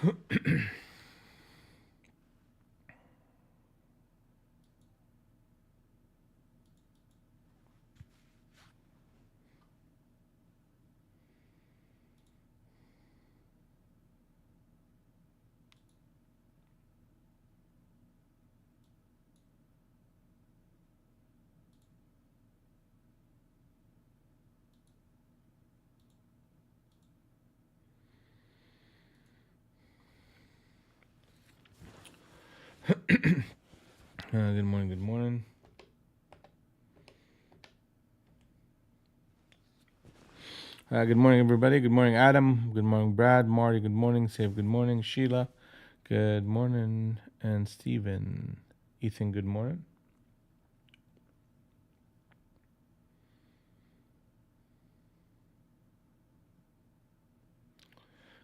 Good morning, good morning. Good morning, everybody. Good morning, Adam. Good morning, Brad. Marty, good morning. Save, good morning. Sheila, good morning. And Steven. Ethan, good morning.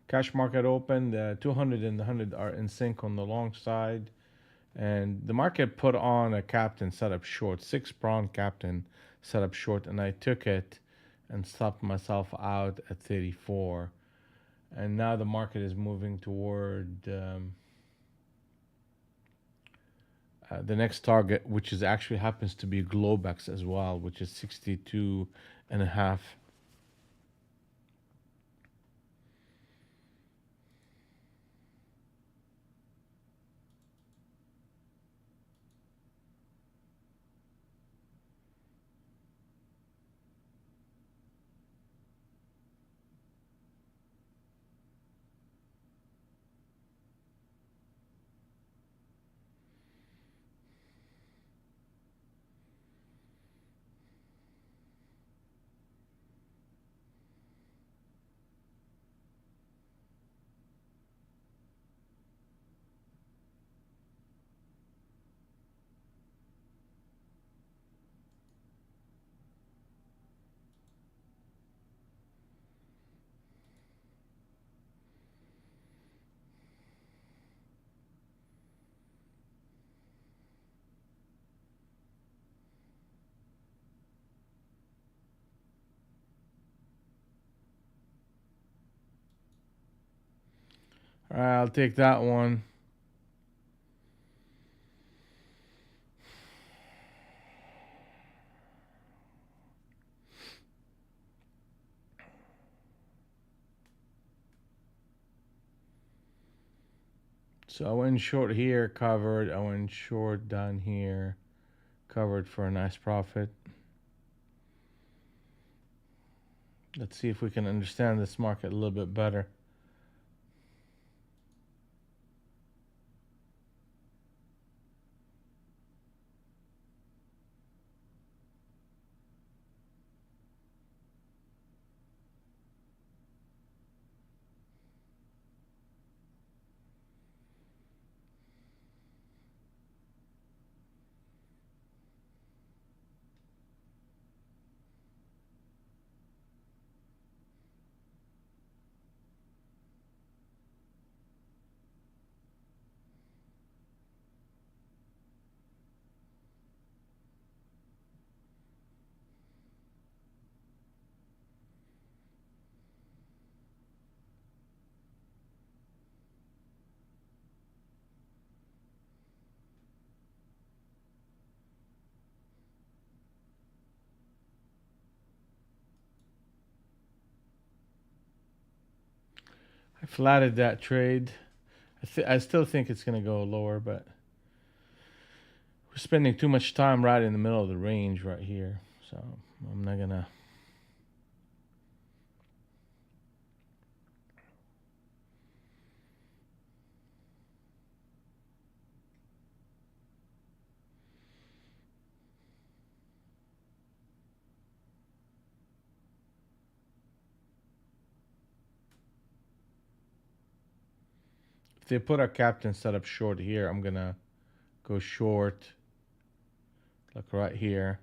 Cash market open. The 200 and the 100 are in sync on the long side. And the market put on a captain setup short, 6 prong captain setup short, and I took it and stopped myself out at 34. And now the market is moving toward the next target, which is actually happens to be Globex as well, which is 62 and a half. All right, I'll take that one. So I went short here, covered. I went short down here, covered for a nice profit. Let's see if we can understand this market a little bit better. I flatted that trade. I still think it's going to go lower, but we're spending too much time right in the middle of the range right here. So I'm not going to. If they put a captain setup short here, I'm going to go short. Look right here.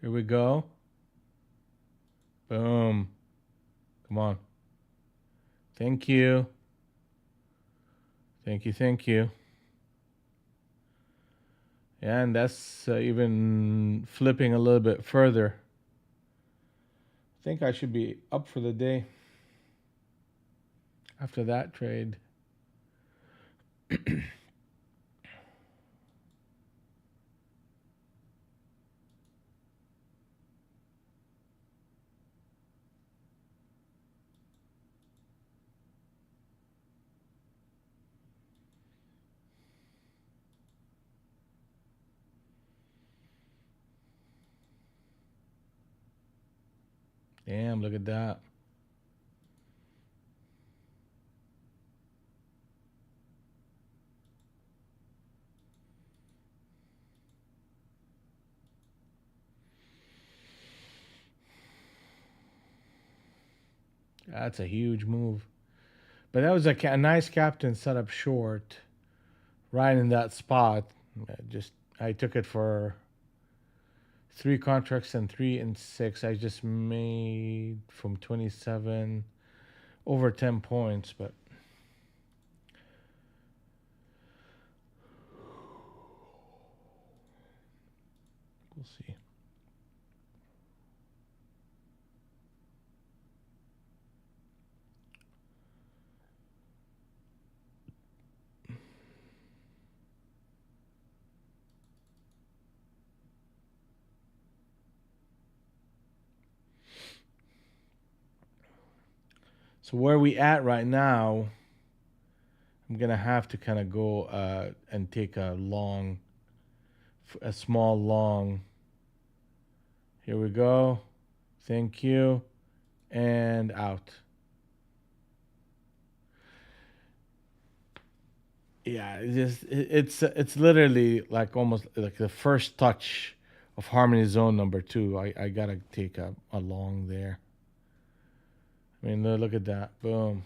Here we go. Boom. Come on. Thank you. Thank you. Thank you. Yeah, and that's even flipping a little bit further. I think I should be up for the day after that trade. Damn, look at that. That's a huge move. But that was a nice captain set up short right in that spot. Just I took it for 3 contracts and 3 and 6. I just made from 27 over 10 points, but we'll see. So where we at right now, I'm gonna have to kind of go and take a long, a small long. Here we go. Thank you, and out. Yeah, it's literally like almost like the first touch of Harmony Zone number two. I gotta take a long there. I mean, look at that. Boom.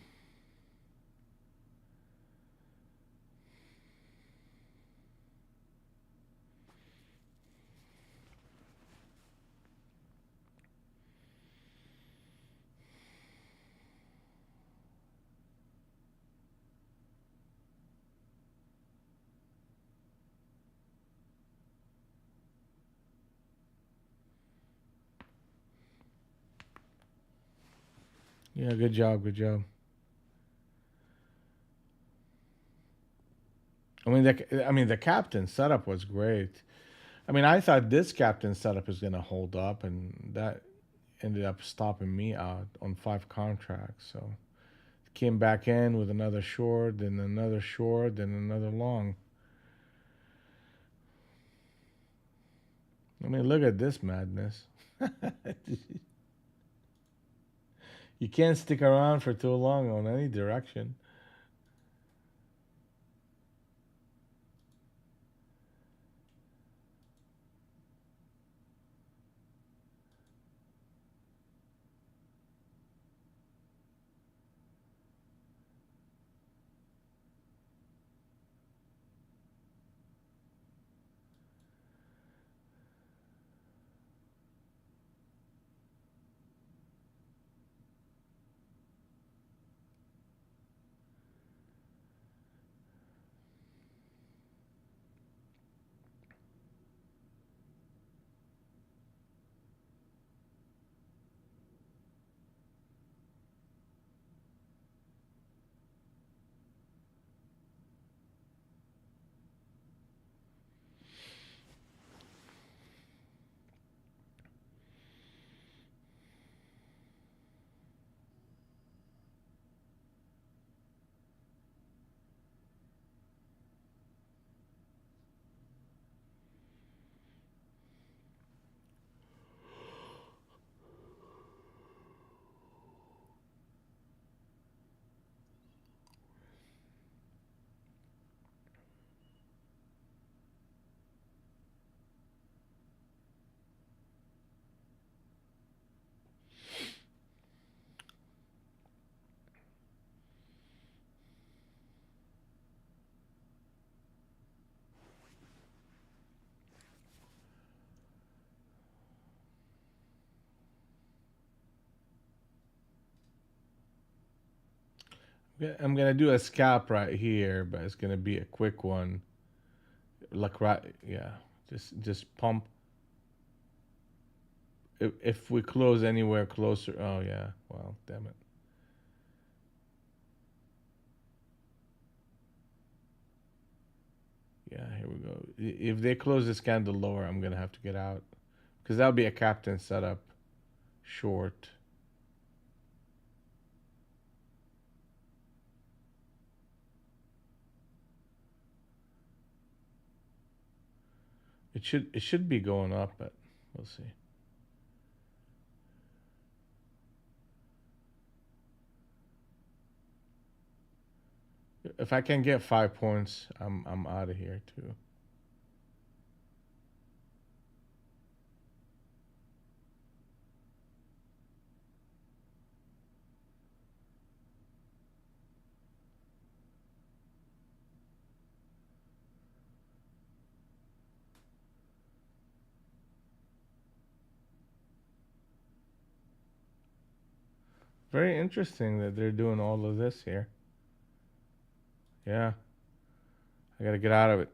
Yeah, good job, good job. I mean, the captain setup was great. I mean, I thought this captain setup was gonna hold up, and that ended up stopping me out on 5 contracts. So came back in with another short, then another short, then another long. I mean, look at this madness. You can't stick around for too long on any direction. Yeah, I'm gonna do a scalp right here, but it's gonna be a quick one. Like right, yeah. Just pump. If we close anywhere closer, oh yeah, well, damn it. Yeah, here we go. If they close this candle lower, I'm gonna have to get out because that'll be a captain setup short. It should be going up, but we'll see. If I can get 5 points, I'm out of here too. Very interesting that they're doing all of this here. Yeah, I gotta get out of it.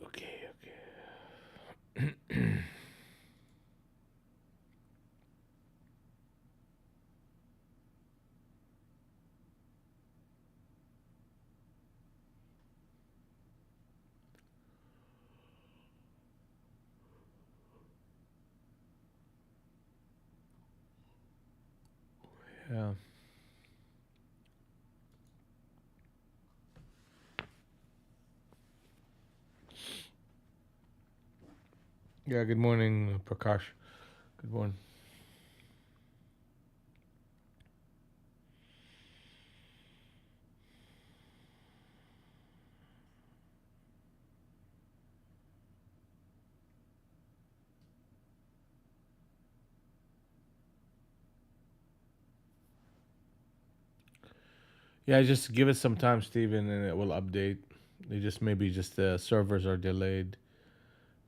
Okay, okay. Yeah. Yeah. Good morning, Prakash. Good morning. Yeah, just give it some time, Steven, and it will update. They just maybe just the servers are delayed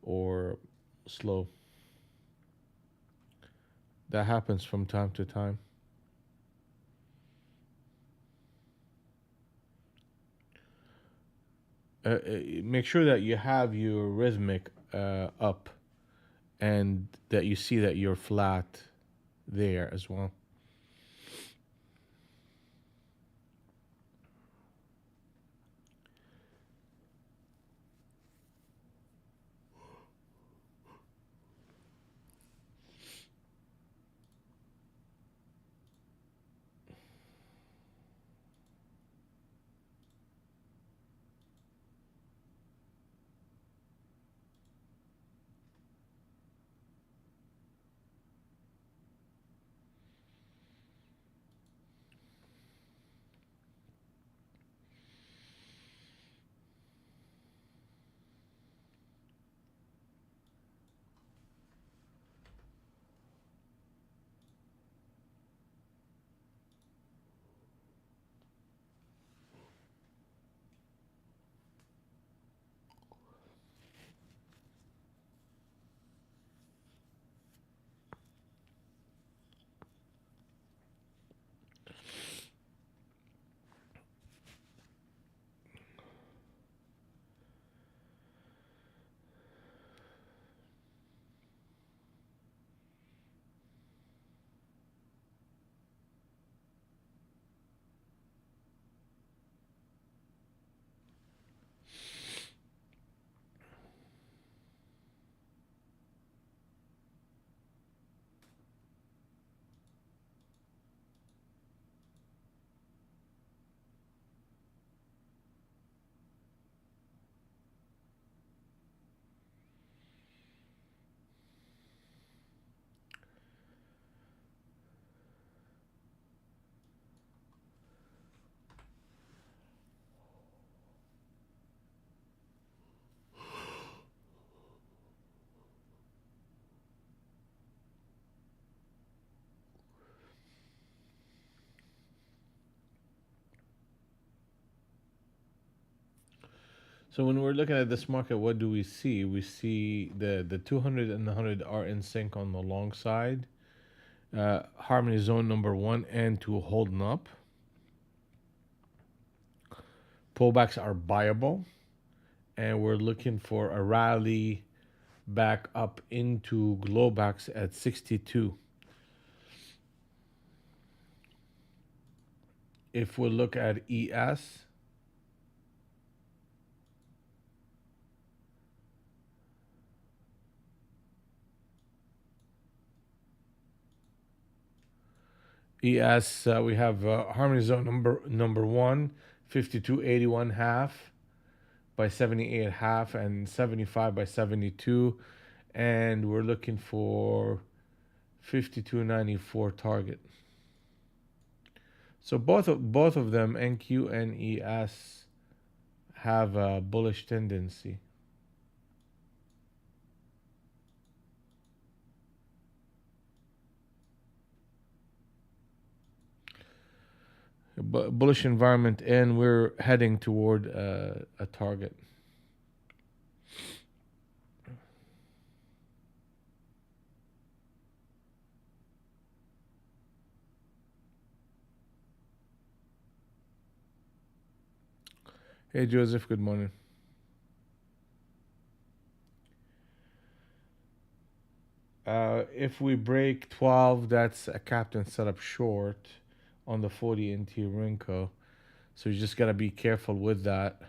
or slow. That happens from time to time. Make sure that you have your rhythmic up and that you see that you're flat there as well. So when we're looking at this market, what do we see? We see the 200 and the 100 are in sync on the long side. Harmony zone number 1 and 2 holding up. Pullbacks are buyable, and we're looking for a rally back up into Globex at 62. If we look at ES, we have Harmony Zone number one, 52.81 half by 78 half and 75 by 72, and we're looking for 52.94 target. So both of them, NQ and ES, have a bullish tendency. Bullish environment, and we're heading toward a target. Hey Joseph, good morning. If we break 12, that's a captain setup short on the 40 NT Rinko. So you just gotta be careful with that.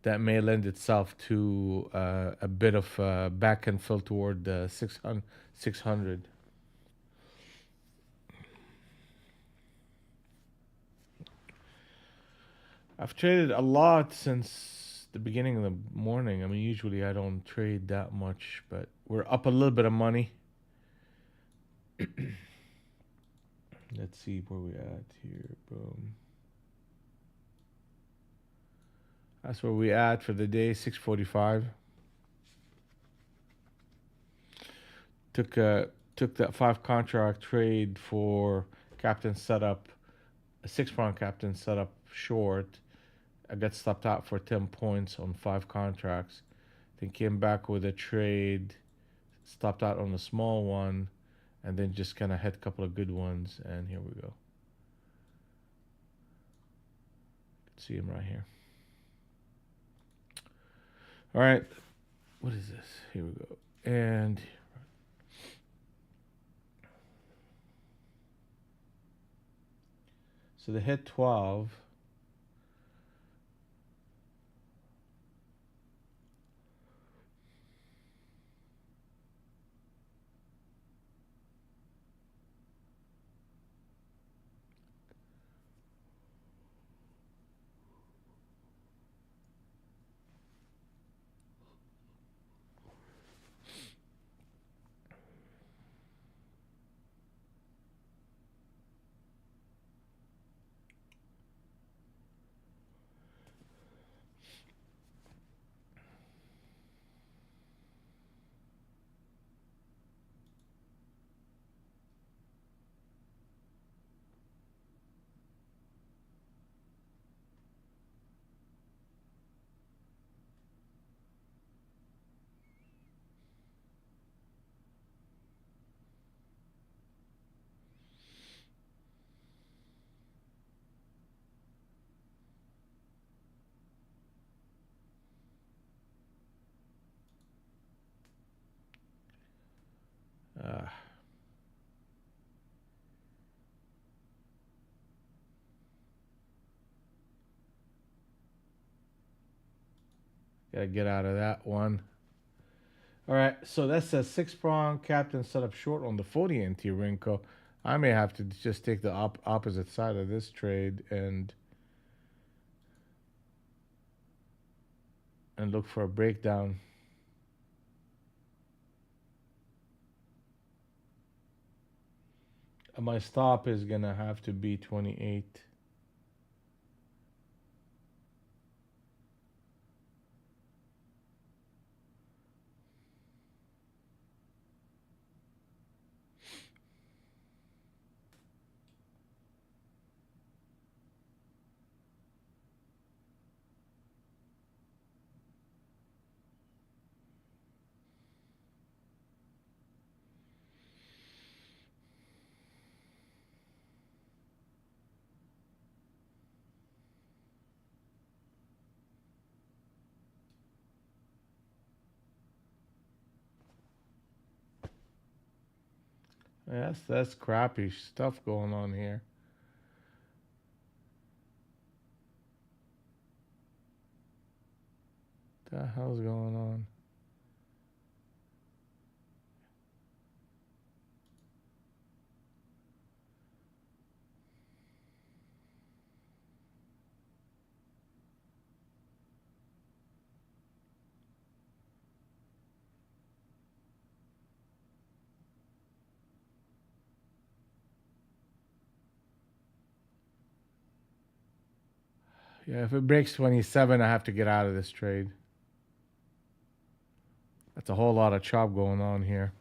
That may lend itself to a bit of back and fill toward the 600. I've traded a lot since the beginning of the morning. I mean, usually I don't trade that much, but we're up a little bit of money. Let's see where we at here. Boom. That's where we at for the day, 6:45. Took that 5 contract trade for captain setup, a 6 prong captain setup short. I got stopped out for 10 points on 5 contracts. Then came back with a trade, stopped out on the small one, and then just kind of had a couple of good ones. And here we go. You can see him right here. All right, what is this? Here we go. And so they hit 12. Uh, Gotta get out of that one. All right, so that's a 6 prong captain setup short on the 40 NT Rinko. I may have to just take the opposite side of this trade and look for a breakdown. My stop is gonna have to be 28. That's crappy stuff going on here. What the hell's going on? Yeah, if it breaks 27, I have to get out of this trade. That's a whole lot of chop going on here.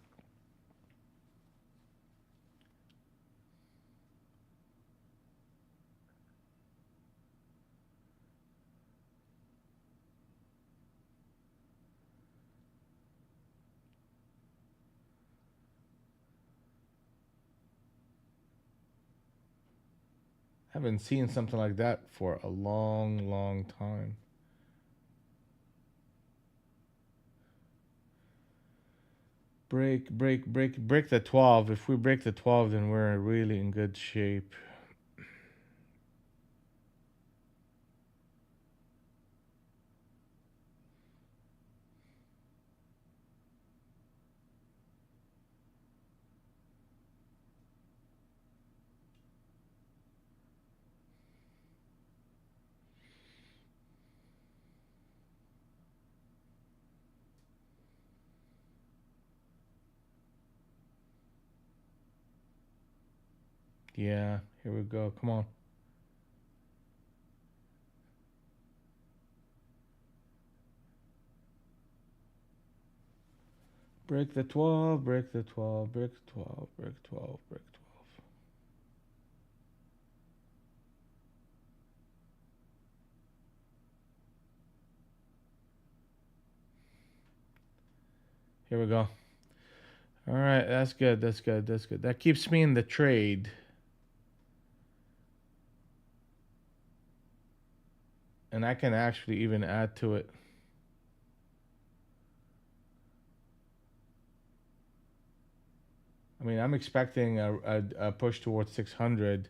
I haven't seen something like that for a long, long time. Break the 12. If we break the 12, then we're really in good shape. Yeah, here we go. Come on. Break the 12, break the 12, break 12, break 12, break 12. Here we go. All right, that's good. That's good. That's good. That keeps me in the trade. And I can actually even add to it. I mean, I'm expecting a push towards 600.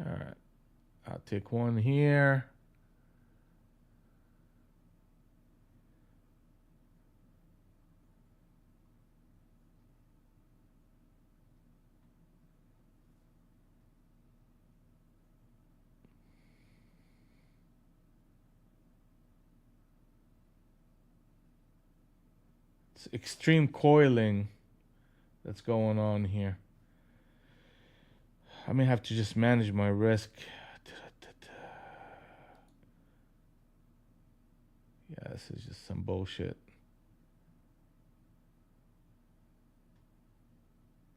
All right, I'll take one here. It's extreme coiling that's going on here. I may have to just manage my risk. Yeah, this is just some bullshit.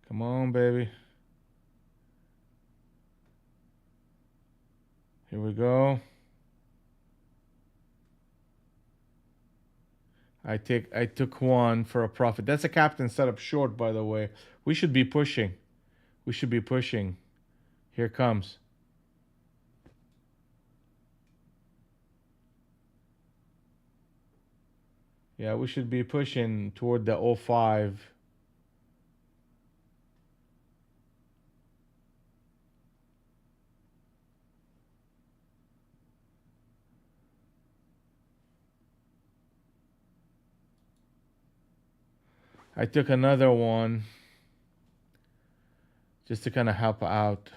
Come on, baby. Here we go. I took one for a profit. That's a captain setup short, by the way. We should be pushing. We should be pushing. Here it comes. Yeah, we should be pushing toward the 05. I took another one just to kind of help out.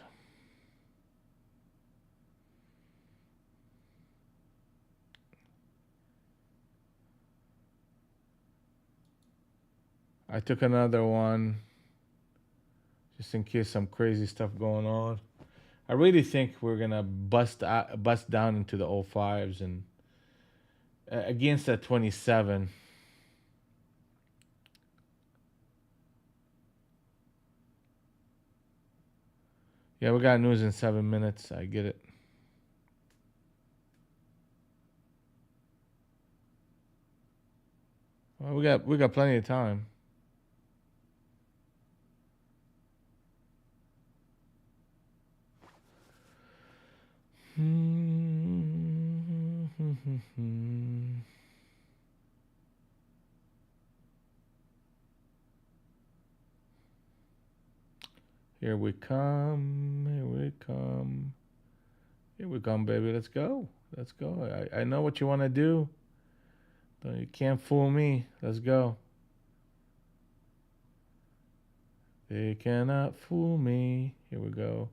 I took another one just in case some crazy stuff going on. I really think we're gonna bust down into the 05s and against that 27. Yeah, we got news in 7 minutes. I get it. Well, we got plenty of time. Here we come. Here we come. Here we come, baby. Let's go. Let's go. I know what you want to do. You can't fool me. Let's go. They cannot fool me. Here we go.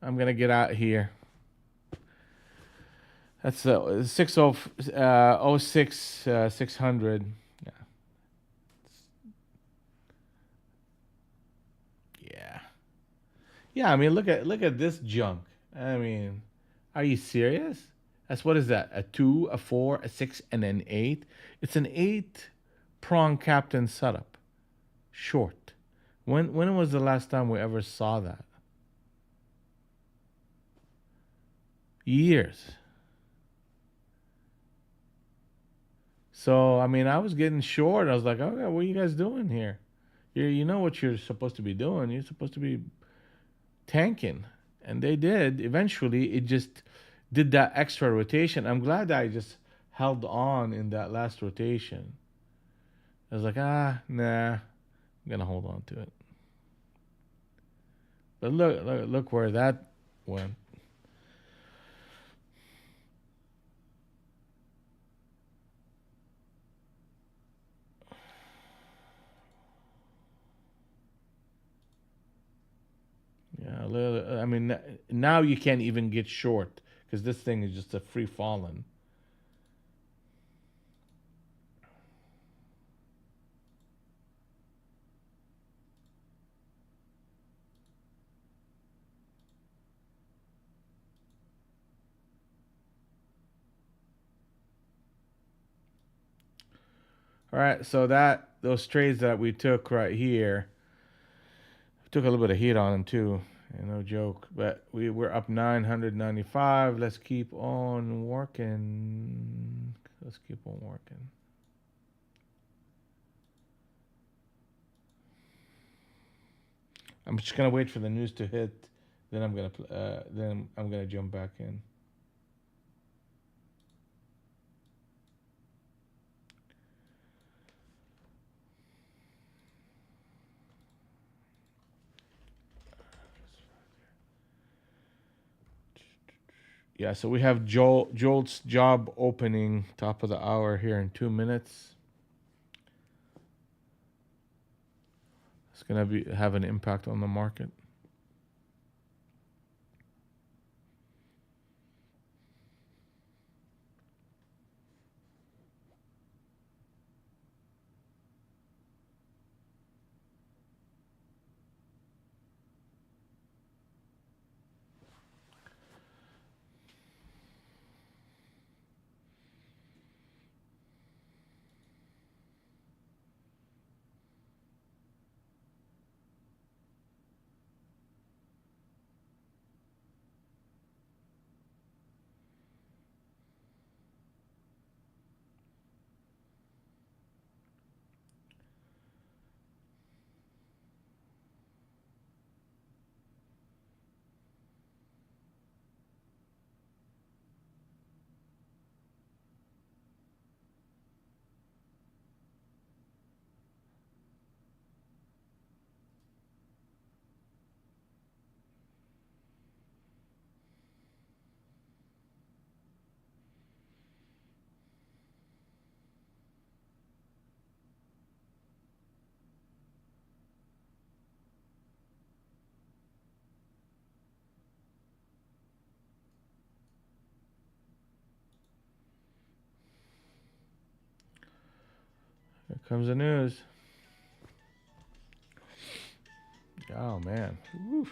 I'm gonna get out here. That's 600. Yeah. Yeah. Yeah, I mean look at this junk. I mean, are you serious? That's what is that? A 2, a 4, a 6 and an 8? It's an 8 prong captain setup. Short. When was the last time we ever saw that? Years. So, I mean, I was getting short. I was like, "Okay, what are you guys doing here? You know what you're supposed to be doing. You're supposed to be tanking." And they did. Eventually, it just did that extra rotation. I'm glad that I just held on in that last rotation. I was like, nah, I'm gonna hold on to it. But look where that went. Yeah, I mean, now you can't even get short because this thing is just a free falling. All right, so that those trades that we took right here took a little bit of heat on them too. No joke. But we're up 995. Let's keep on working. Let's keep on working. I'm just gonna wait for the news to hit. Then I'm gonna jump back in. Yeah, so we have Jolt's job opening top of the hour here in 2 minutes. It's gonna be have an impact on the market. Here comes the news. Oh man. Woo.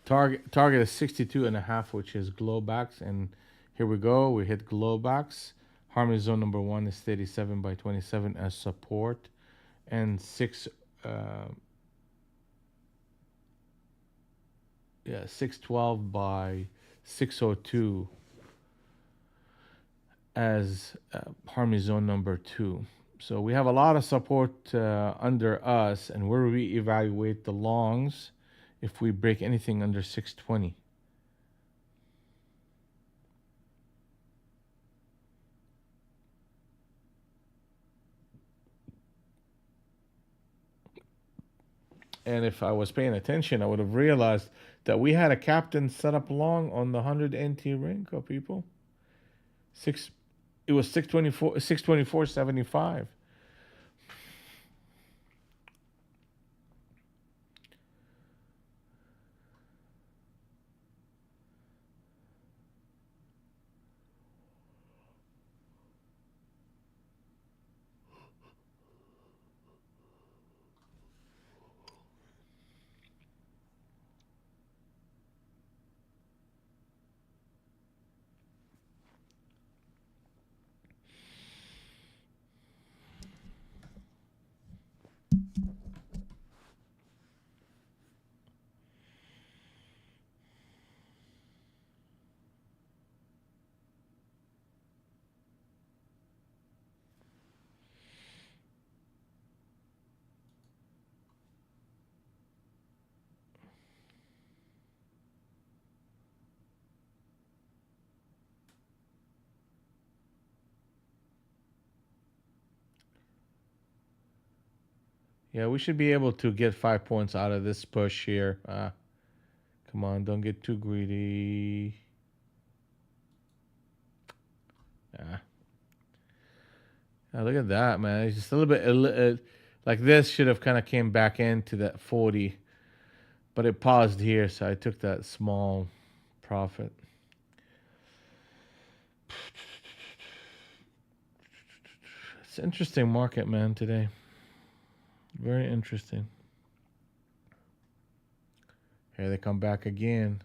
Target is 62.5, which is Globax, and here we go. We hit Globax. Harmony zone number one is 37 by 27 as support, and uh, 612 by 602 as Harmony zone number two. So we have a lot of support under us, and where we evaluate the longs if we break anything under 620. And if I was paying attention, I would have realized that we had a captain set up long on the 100 NT Renko, people. Six, it was 624, 624.75. Yeah, we should be able to get 5 points out of this push here. Come on, don't get too greedy. Ah, look at that, man. It's just a little bit like this should have kind of came back into that 40, but it paused here, so I took that small profit. It's an interesting market, man, today. Very interesting. Here they come back again.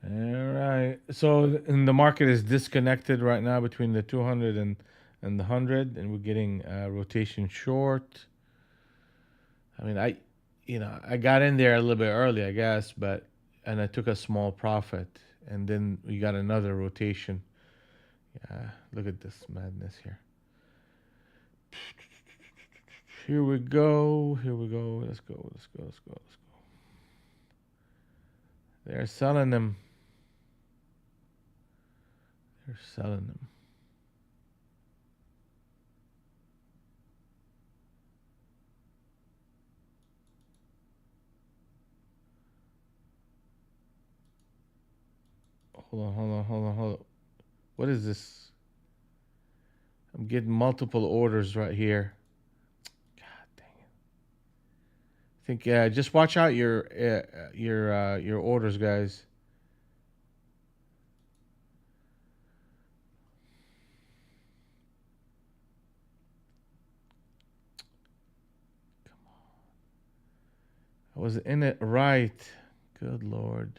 All right. So and the market is disconnected right now between the 200 and the 100, and we're getting rotation short. I mean, I got in there a little bit early, I guess, but and I took a small profit, and then we got another rotation. Yeah, look at this madness here. Here we go. Here we go. Let's go. Let's go. Let's go. Let's go. They're selling them. They're selling them. Hold on. Hold on. Hold on. Hold on. What is this? I'm getting multiple orders right here. God dang it! I think just watch out your orders, guys. I was in it right. Good lord.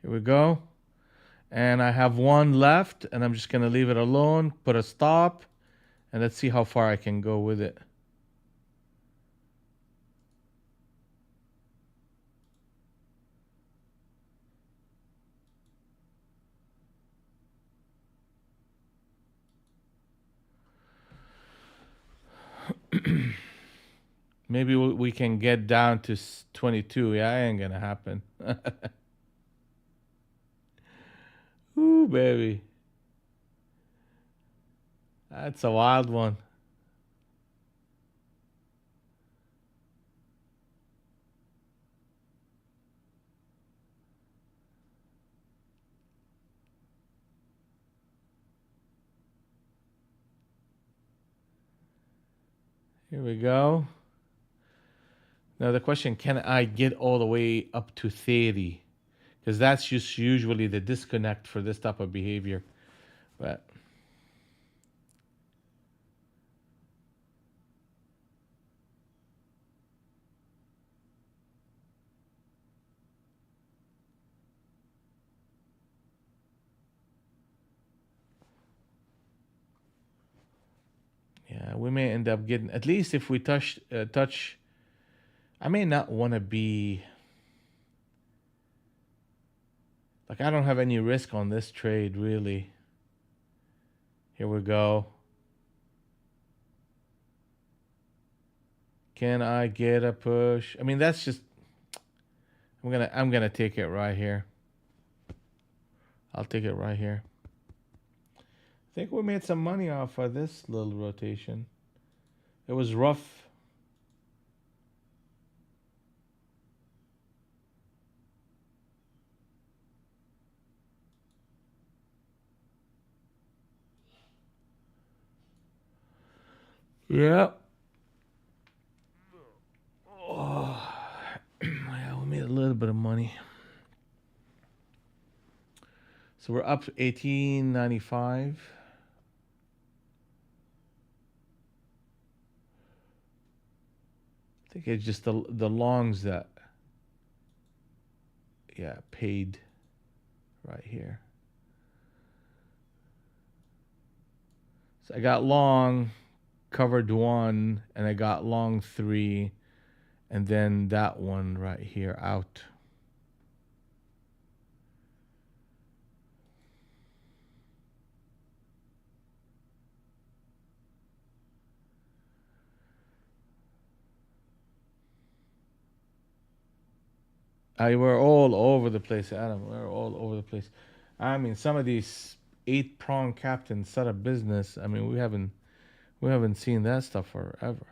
Here we go. And I have one left, and I'm just gonna leave it alone. Put a stop, and let's see how far I can go with it. Maybe we can get down to 22. Yeah, ain't gonna happen. Ooh, baby. That's a wild one. Here we go. Now the question, can I get all the way up to 30? Because that's just usually the disconnect for this type of behavior. But yeah, we may end up getting, at least if we touch. I may not want to be like, I don't have any risk on this trade really. Here we go. Can I get a push? I mean, that's just, I'm gonna take it right here. I'll take it right here. I think we made some money off of this little rotation. It was rough. Yeah. Oh, yeah, we made a little bit of money. So we're up 18.95. I think it's just the longs that, yeah, paid right here. So I got long, covered one, and I got long three, and then that one right here out. We're all over the place, Adam. We're all over the place. I mean, some of these eight prong captains set up business. I mean, we haven't seen that stuff forever.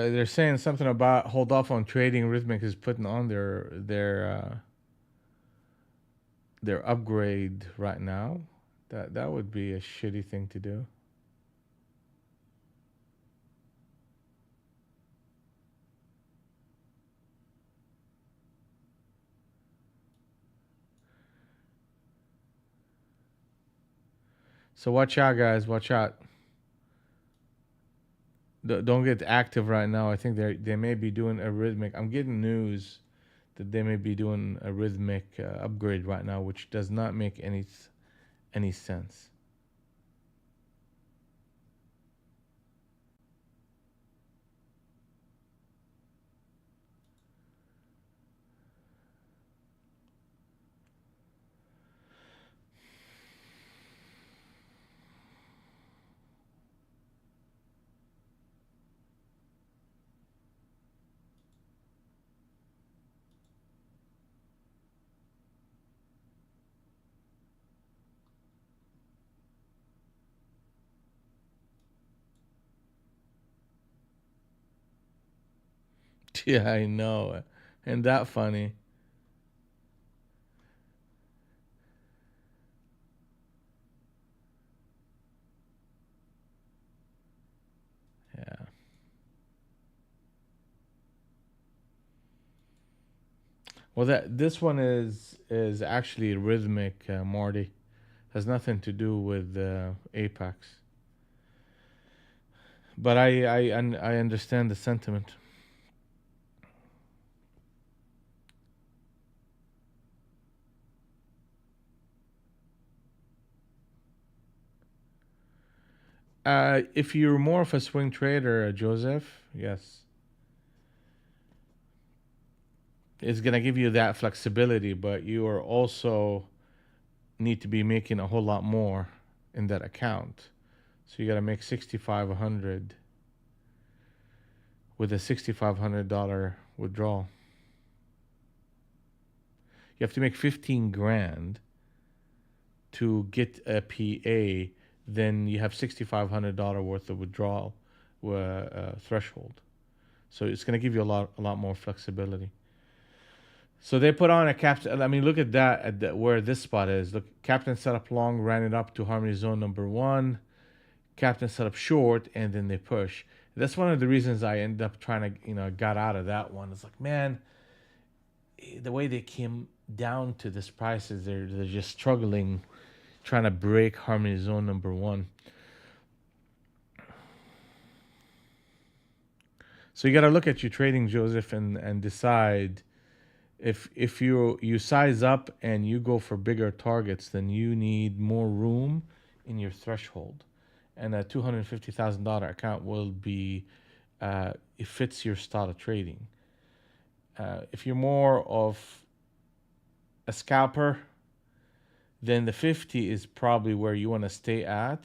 They're saying something about hold off on trading. Rhythmic is putting on their upgrade right now. That would be a shitty thing to do. So watch out, guys. Watch out. Don't get active right now. I think they may be doing a rhythmic. I'm getting news that they may be doing a rhythmic upgrade right now, which does not make any sense. Yeah, I know. And that funny. Yeah. Well, that this one is actually rhythmic, Marty. Has nothing to do with Apex. But I understand the sentiment. If you're more of a swing trader, Joseph, yes, it's gonna give you that flexibility, but you are also need to be making a whole lot more in that account. So you gotta make 6,500 with a $6,500 withdrawal. You have to make 15 grand to get a PA. Then you have $6,500 worth of withdrawal threshold. So it's gonna give you a lot more flexibility. So they put on a cap. I mean, look at that where this spot is. Look, captain set up long, ran it up to harmony zone number one. Captain set up short, and then they push. That's one of the reasons I ended up trying to, got out of that one. It's like, man, the way they came down to this price is they're just struggling, trying to break harmony zone number one. So you got to look at your trading, Joseph, and decide if you size up and you go for bigger targets, then you need more room in your threshold, and a $250,000 account will be it fits your style of trading. If you're more of a scalper, then the 50 is probably where you want to stay at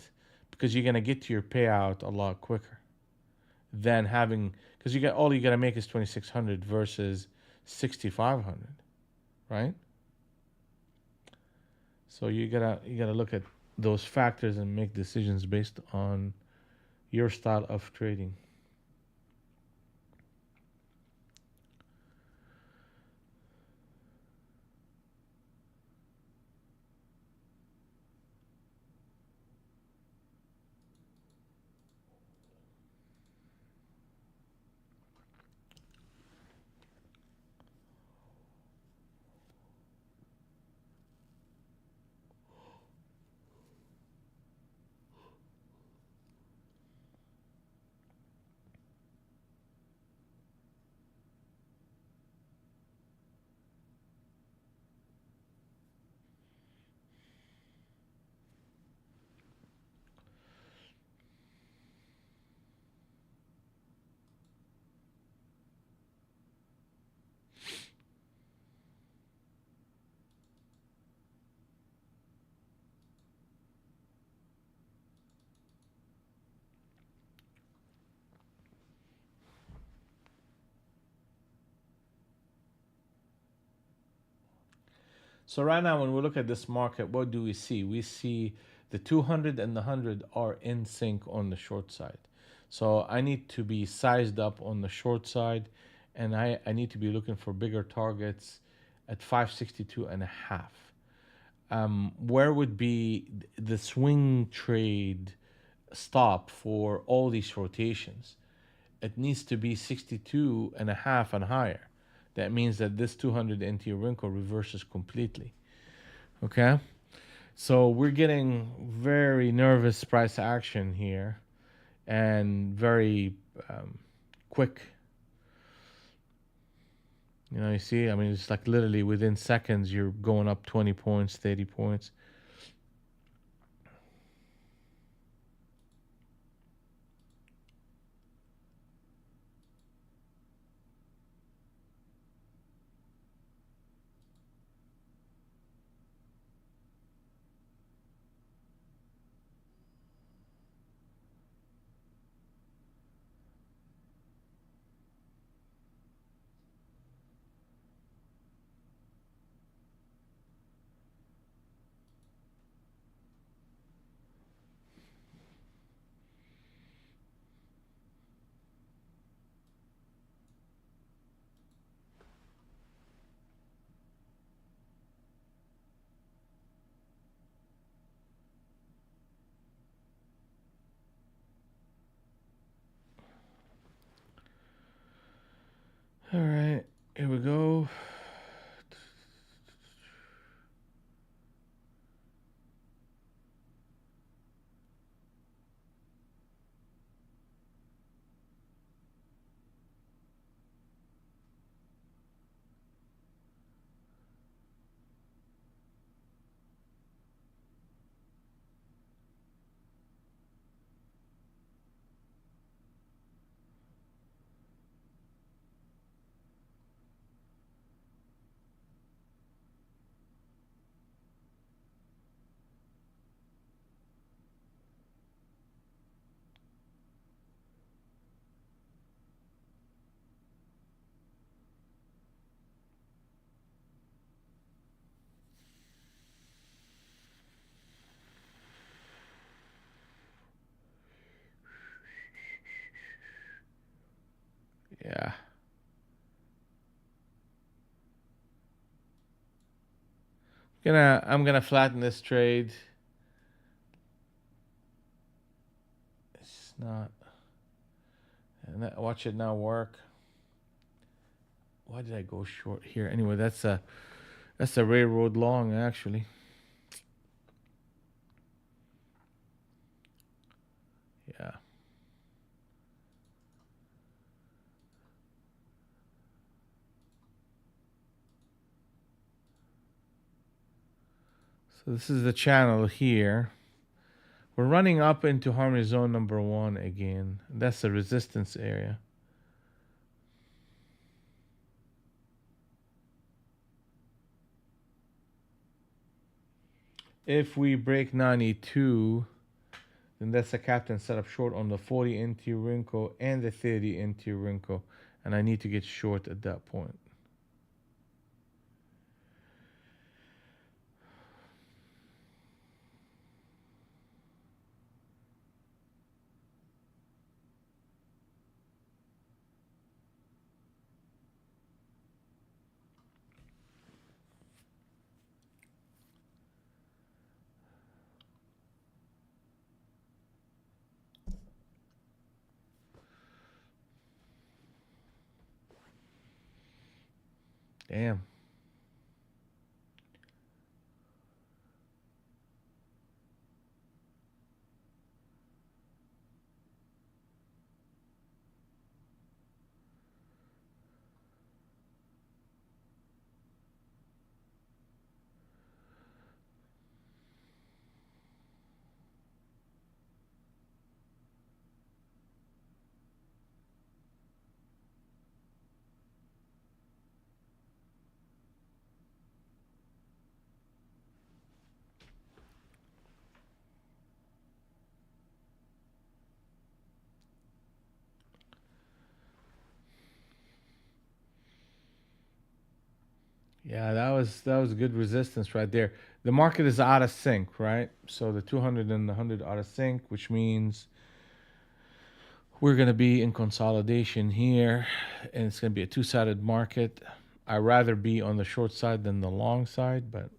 because you're gonna get to your payout a lot quicker than having because you gotta make is 2,600 versus 6,500, right? So you gotta look at those factors and make decisions based on your style of trading. So right now, when we look at this market, what do we see? We see the 200 and the 100 are in sync on the short side. So I need to be sized up on the short side, and I need to be looking for bigger targets at 562 and a half. where would be the swing trade stop for all these rotations? It needs to be 62 and a half and higher. That means that this 200 NT wrinkle reverses completely. Okay? So we're getting very nervous price action here and very quick. You see, I mean, it's like literally within seconds, you're going up 20 points, 30 points. All right, here we go. Yeah. I'm gonna flatten this trade. It's not. Watch it now work. Why did I go short here? Anyway, that's a railroad long actually. Yeah. So this is the channel here. We're running up into harmony zone number one again. That's the resistance area. If we break 92, then that's a captain set up short on the 40 NT wrinkle and the 30 NT wrinkle. And I need to get short at that point. Damn. Yeah, that was good resistance right there. The market is out of sync, right? So the 200 and the 100 out of sync, which means we're going to be in consolidation here, and it's going to be a two-sided market. I'd rather be on the short side than the long side, but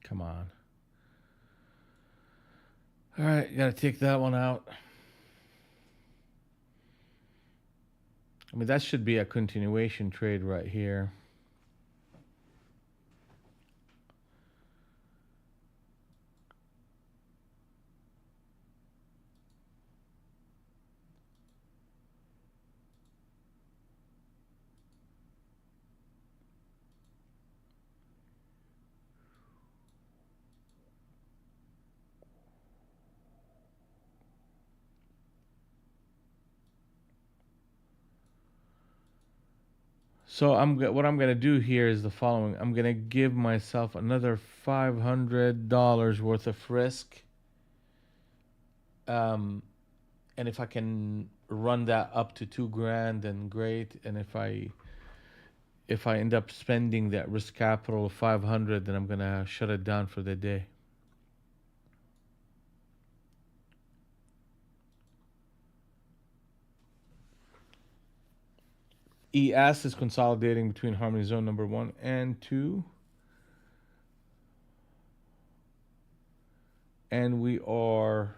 Come on. All right, gotta take that one out. I mean, that should be a continuation trade right here. So what I'm gonna do here is the following. I'm gonna give myself another $500 worth of risk. Um, and if I can run that up to 2 grand, then great. And if I end up spending that risk capital of 500, then I'm gonna shut it down for the day. ES is consolidating between harmony zone number 1 and 2. And we are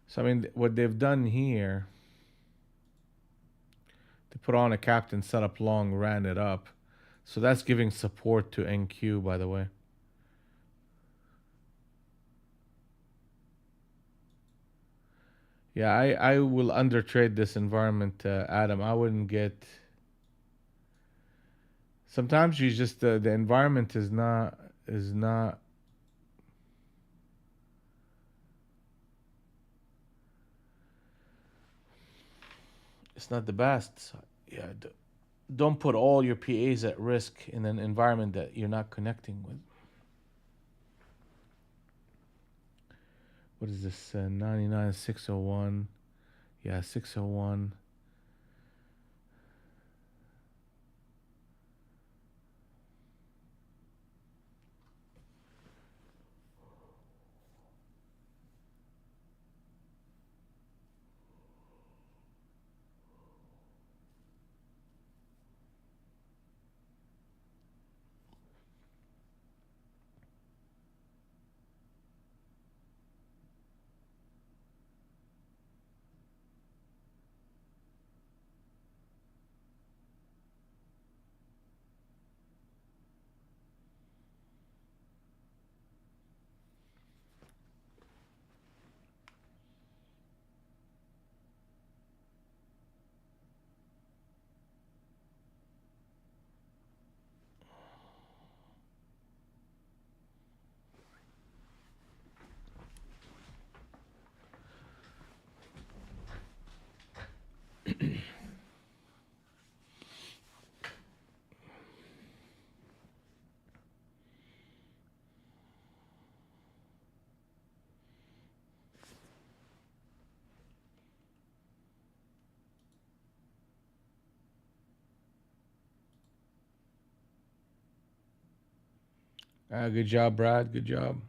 so I mean what they've done here, they put on a captain, set up long, ran it up. So that's giving support to NQ, by the way. Yeah, I will undertrade this environment, Adam. I wouldn't get. Sometimes you just the environment is not. It's not the best. So, yeah, don't put all your PAs at risk in an environment that you're not connecting with. What is this? 99 601. Yeah, 601. Good job, Brad. Good job.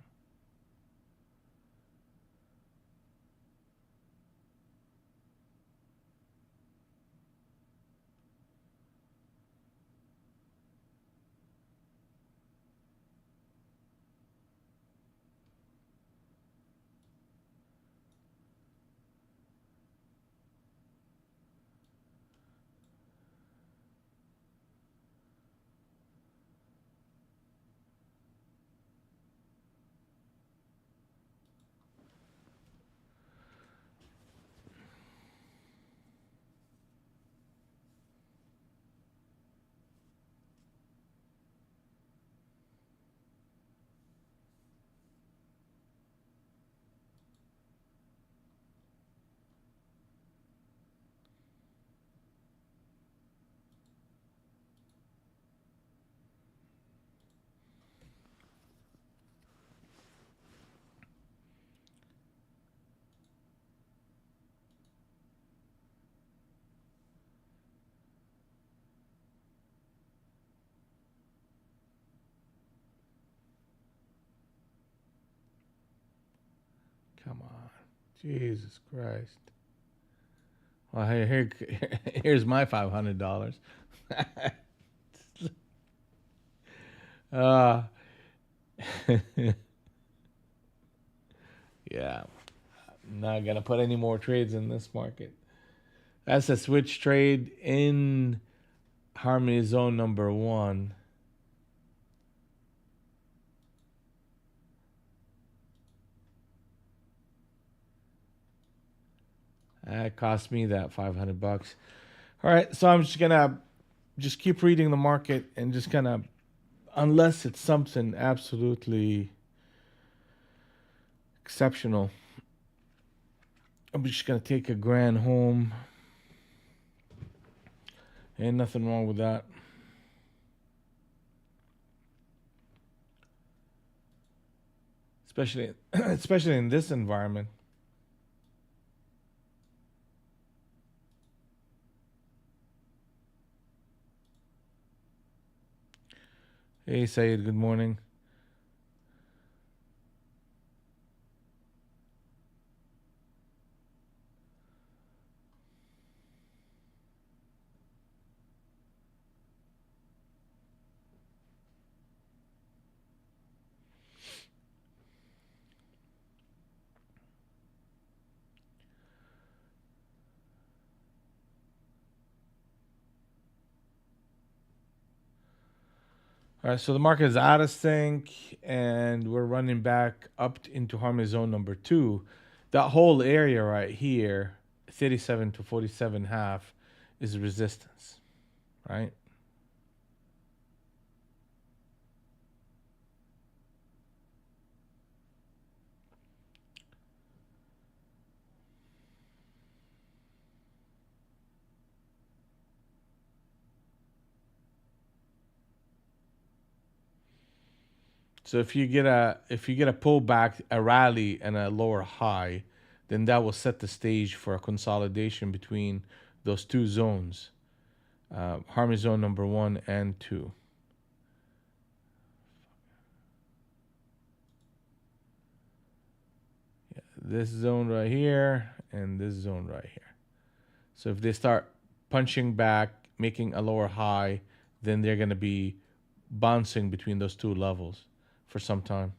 Come on. Jesus Christ. Well, here's my $500. uh, yeah, I'm not gonna put any more trades in this market. That's a switch trade in Harmony Zone number one. That cost me that $500. All right, so I'm just gonna just keep reading the market and just gonna, unless it's something absolutely exceptional, I'm just gonna take a grand home. Ain't nothing wrong with that. Especially especially in this environment. Hey Sayed, good morning. All right, so the market is out of sync, and we're running back up into Harmony Zone number two. That whole area right here, 37 to 47 half, is resistance, right? So if you get a pullback, a rally, and a lower high, then that will set the stage for a consolidation between those two zones, Harmony Zone number one and two. This zone right here and this zone right here. So if they start punching back, making a lower high, then they're going to be bouncing between those two levels for some time.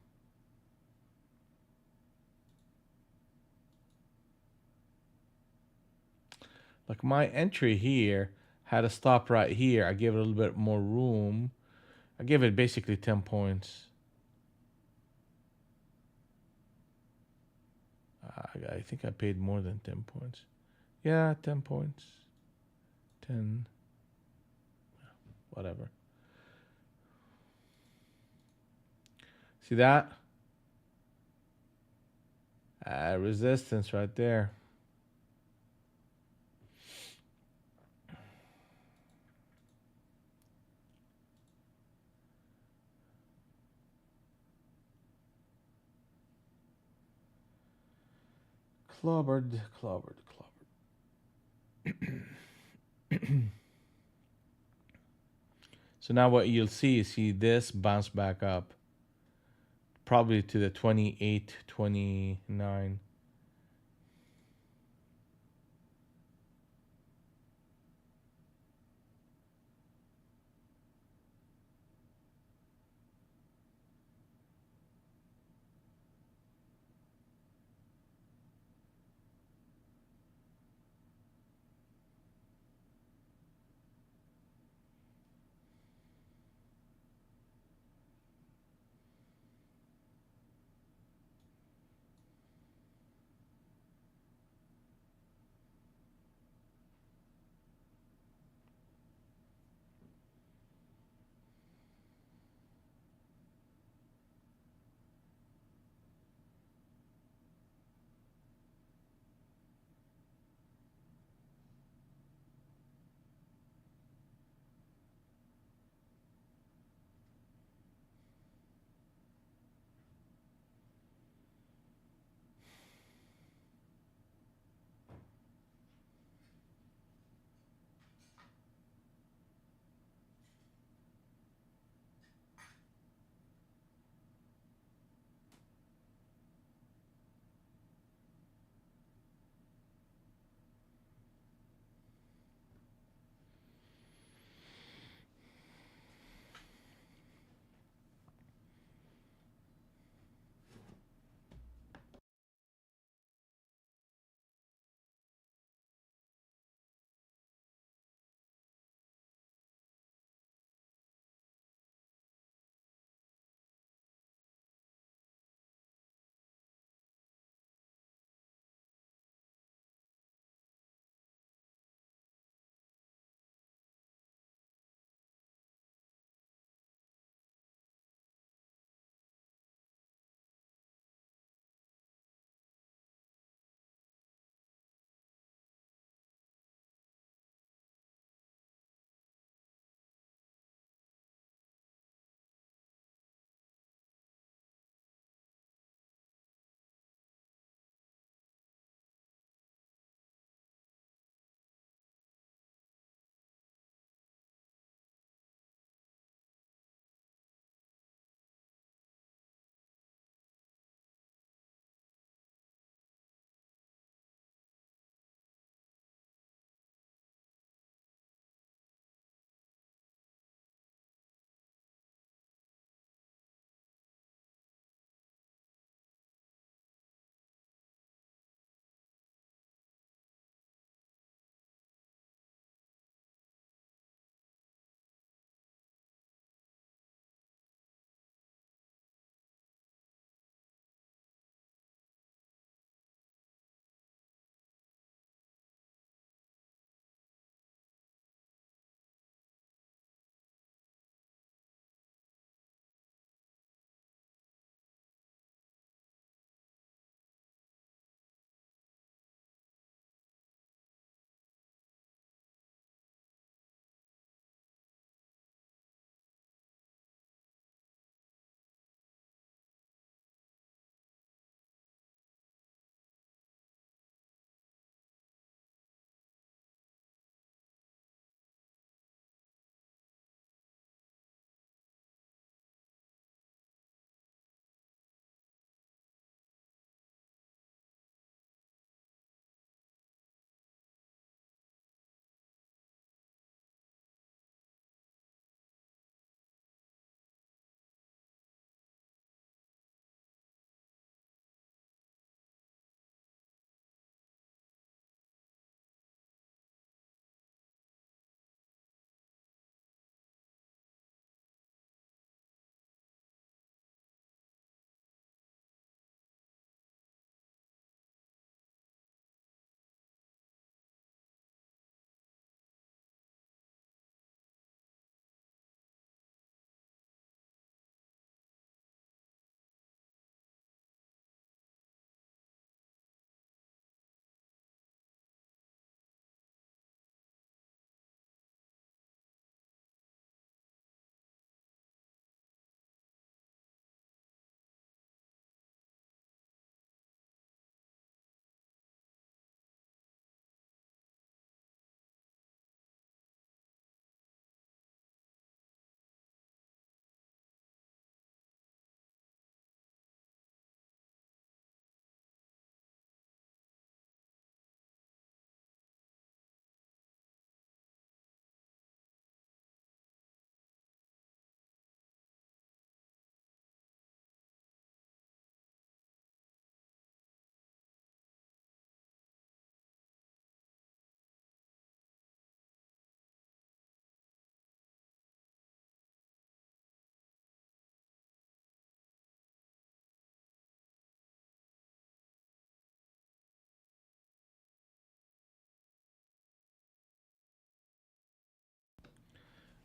Like my entry here had a stop right here. I gave it a little bit more room. I gave it basically 10 points. I think I paid more than 10 points. Yeah, 10 points. 10, whatever. See that? Resistance right there. Clobbered, clobbered, clobbered. So now what you'll see is this bounce back up, probably to the 28, 29.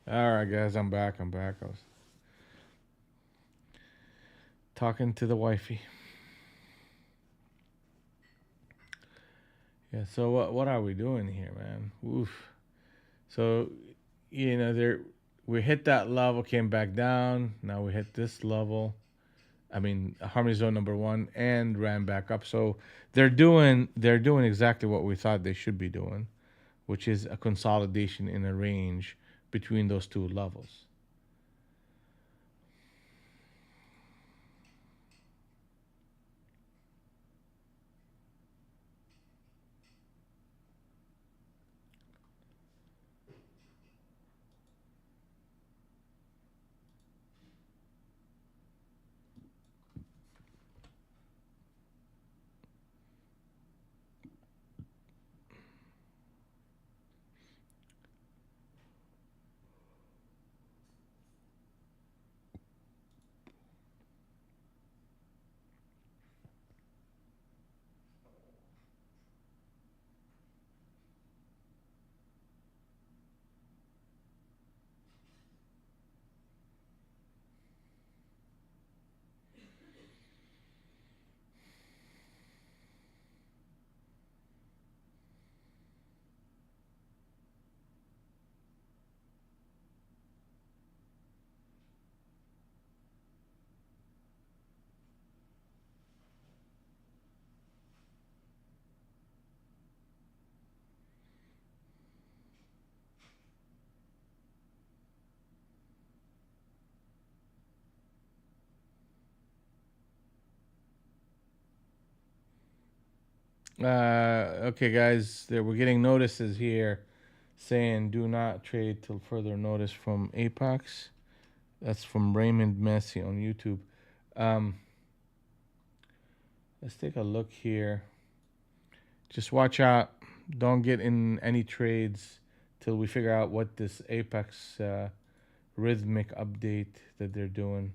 All right, guys, I'm back. I'm back. I was talking to the wifey. Yeah. So what are we doing here, man? Oof. So there we hit that level, came back down. Now we hit this level. I mean, harmony zone number one, and ran back up. So they're doing exactly what we thought they should be doing, which is a consolidation in a range between those two levels. Okay, guys, we're getting notices here saying do not trade till further notice from Apex. That's from Raymond Messi on YouTube. Um, let's take a look here. Just watch out. Don't get in any trades till we figure out what this Apex rhythmic update that they're doing.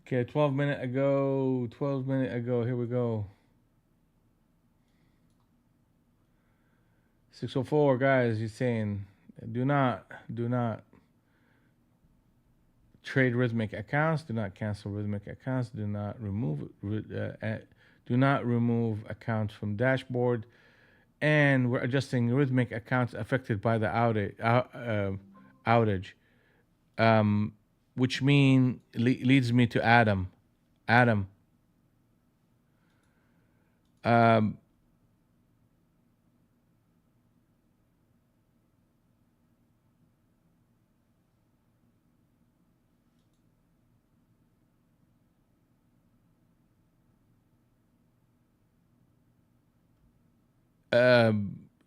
Okay, 12 minute ago. 12 minute ago. Here we go. 604, guys. He's saying do not trade rhythmic accounts. Do not cancel rhythmic accounts. Do not remove accounts from dashboard. And we're adjusting rhythmic accounts affected by the outage, um, which leads me to Adam. Adam, um,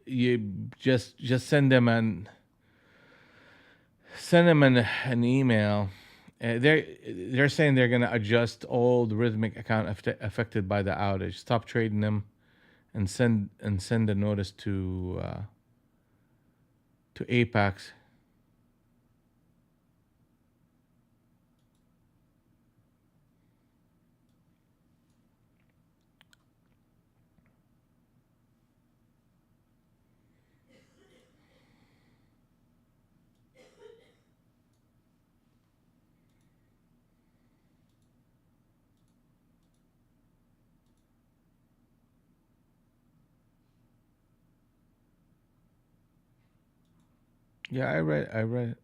you just send them an email. They're saying they're gonna adjust all the rhythmic account affected by the outage. Stop trading them and send a notice to Apex. Yeah, I read it.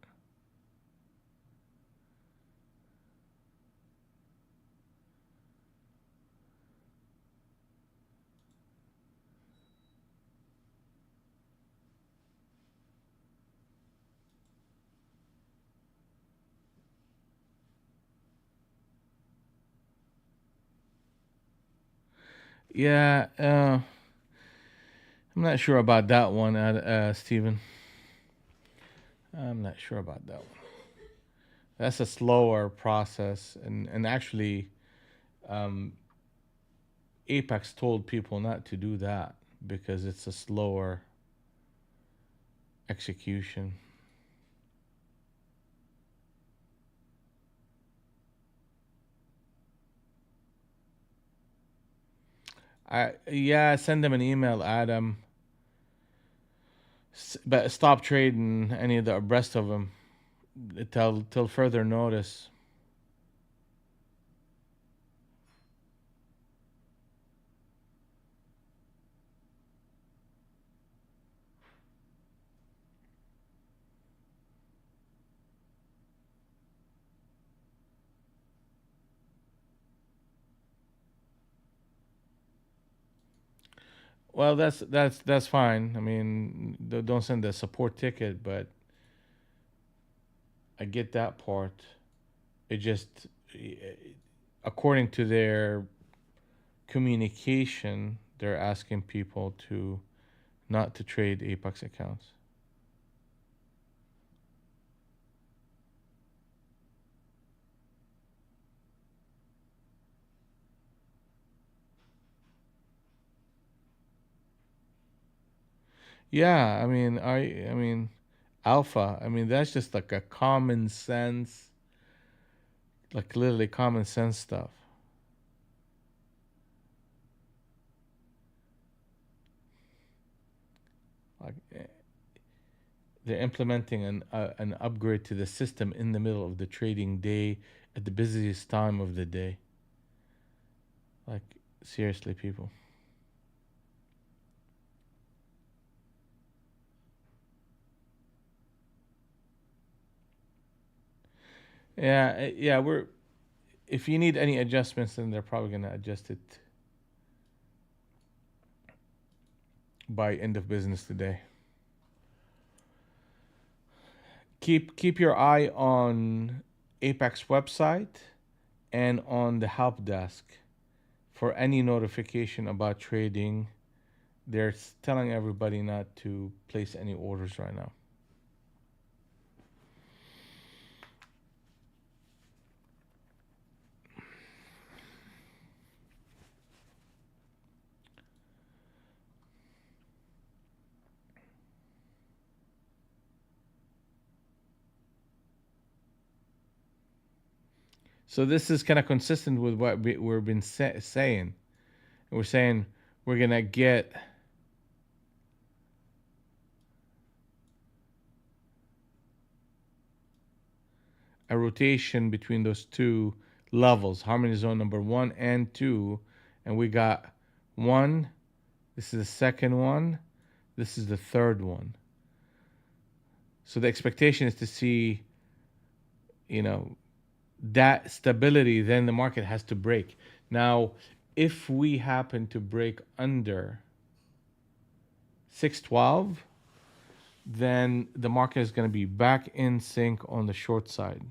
Yeah, I'm not sure about that one, Steven. I'm not sure about that one. That's a slower process, and actually, um, Apex told people not to do that because it's a slower execution. Yeah, send them an email, Adam. But stop trading any of the rest of them till further notice. Well, that's fine. I mean, don't send a support ticket, but I get that part. It just, according to their communication, they're asking people to not to trade Apex accounts. Yeah, I mean, alpha. I mean, that's just like a common sense, like literally common sense stuff. Like they're implementing an upgrade to the system in the middle of the trading day at the busiest time of the day. Like seriously, people. Yeah, yeah. We're if you need any adjustments, then they're probably gonna adjust it by end of business today. Keep your eye on Apex website and on the help desk for any notification about trading. They're telling everybody not to place any orders right now. So this is kind of consistent with what we've been saying. We're saying we're gonna get a rotation between those two levels, harmony zone number 1 and 2, and we got one. This is the second one. This is the third one. So the expectation is to see, you know, that stability. Then the market has to break. Now, if we happen to break under 612, then the market is going to be back in sync on the short side.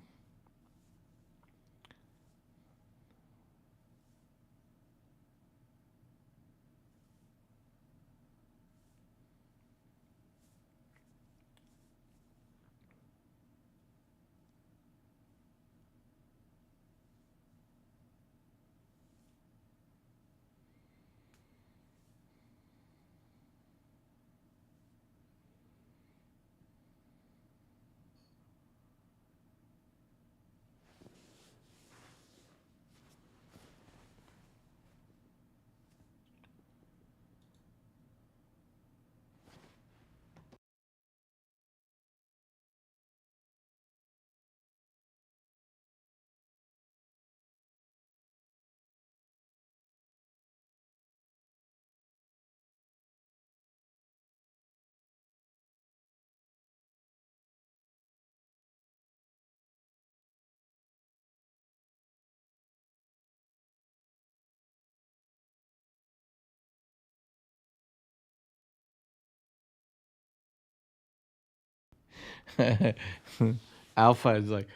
Alpha is like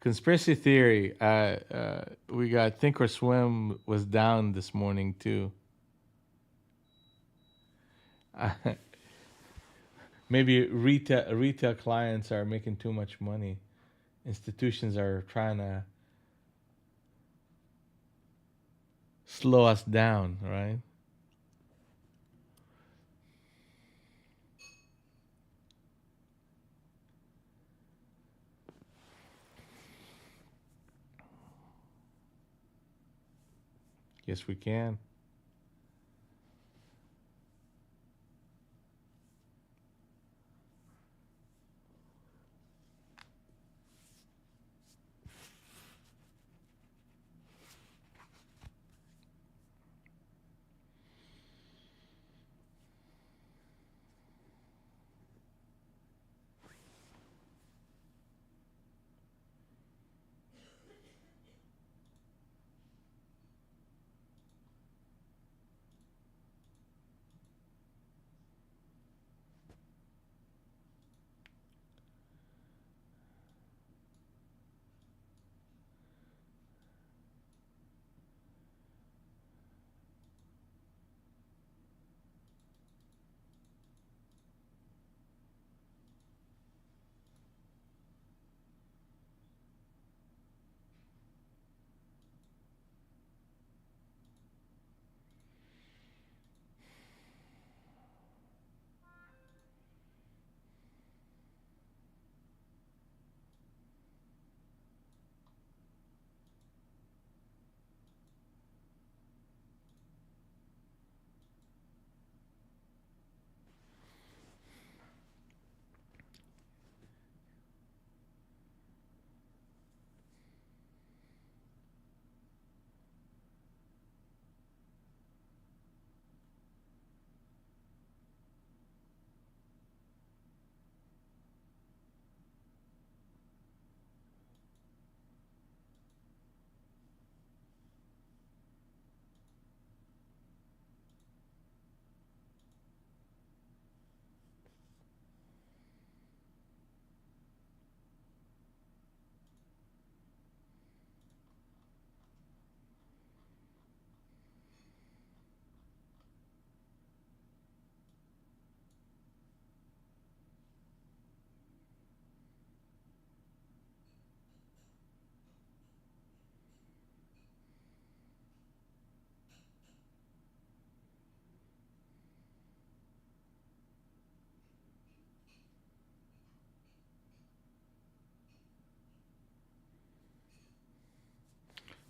conspiracy theory. We got Thinkorswim was down this morning too. Maybe retail clients are making too much money. Institutions are trying to slow us down, right? Yes, we can.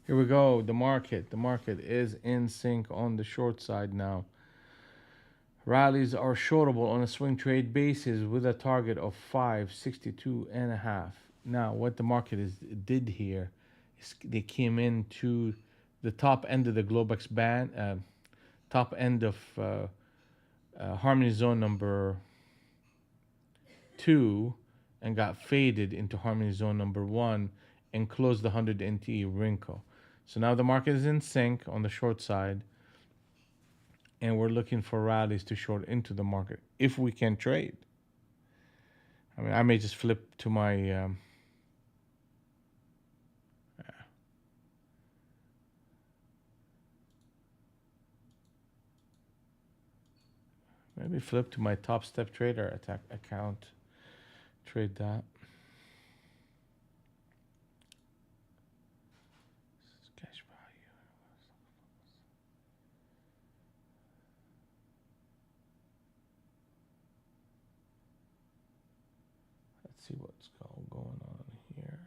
Here we go. The market. The market is in sync on the short side now. Rallies are shortable on a swing trade basis with a target of 562 and a half. Now, what the market did here is they came into the top end of the Globex band, top end of Harmony Zone number 2, and got faded into Harmony Zone number 1 and closed the 100 NTE wrinkle. So now the market is in sync on the short side, and we're looking for rallies to short into the market if we can trade. I mean, I may just flip to my maybe flip to my Top Step Trader attack account, trade that. Cash value. Let's see what's going on here.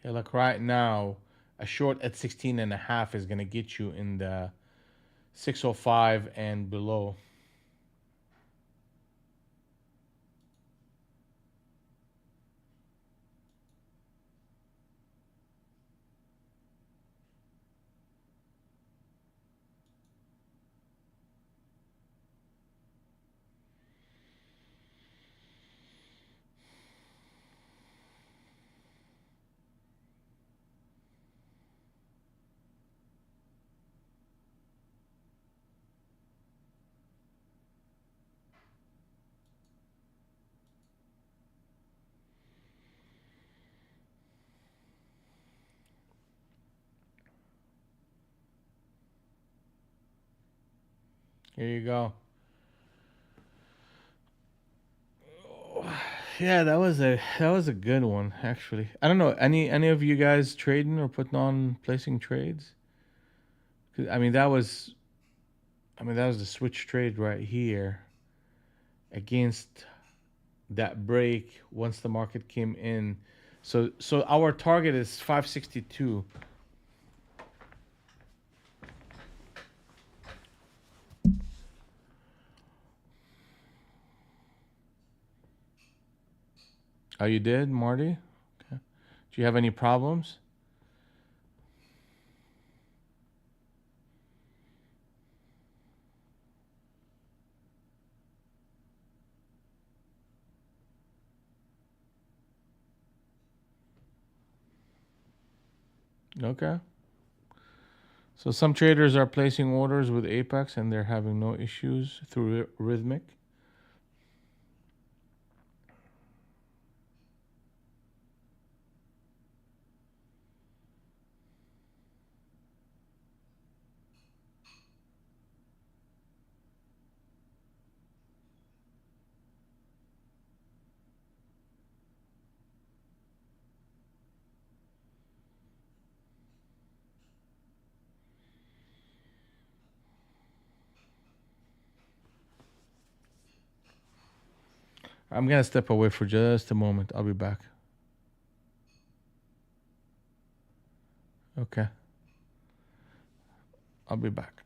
Yeah, like right now, a short at 16 and a half is gonna get you in the 605 and below. Here you go. Yeah, that was a good one actually. I don't know any of you guys trading or putting on placing trades. 'Cause, I mean that was the switch trade right here against that break once the market came in. So our target is 562. Oh, you did, Marty? Okay. Do you have any problems? Okay. So some traders are placing orders with Apex and they're having no issues through Rhythmic. I'm gonna step away for just a moment. I'll be back. Okay. I'll be back.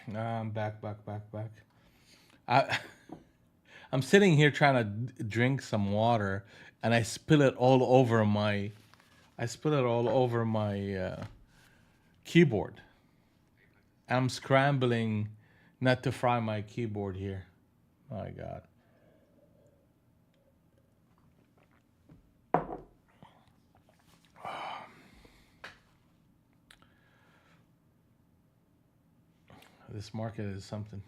I'm back. I I'm sitting here trying to drink some water, and I spill it all over my keyboard. I'm scrambling not to fry my keyboard here. My God. This market is something.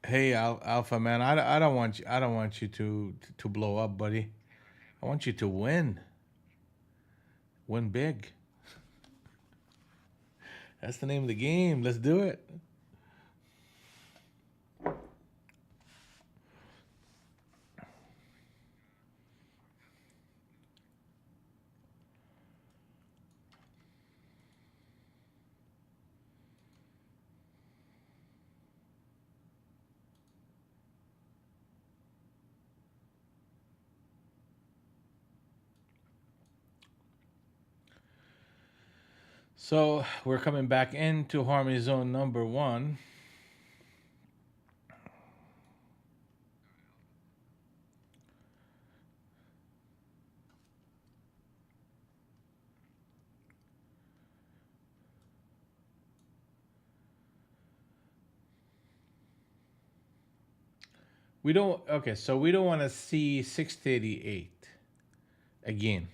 Hey, Alpha man, I don't want you. I don't want you to blow up, buddy. I want you to win big. That's the name of the game. Let's do it. So we're coming back into harmony zone number one. We don't. Okay, so we don't want to see 638 again.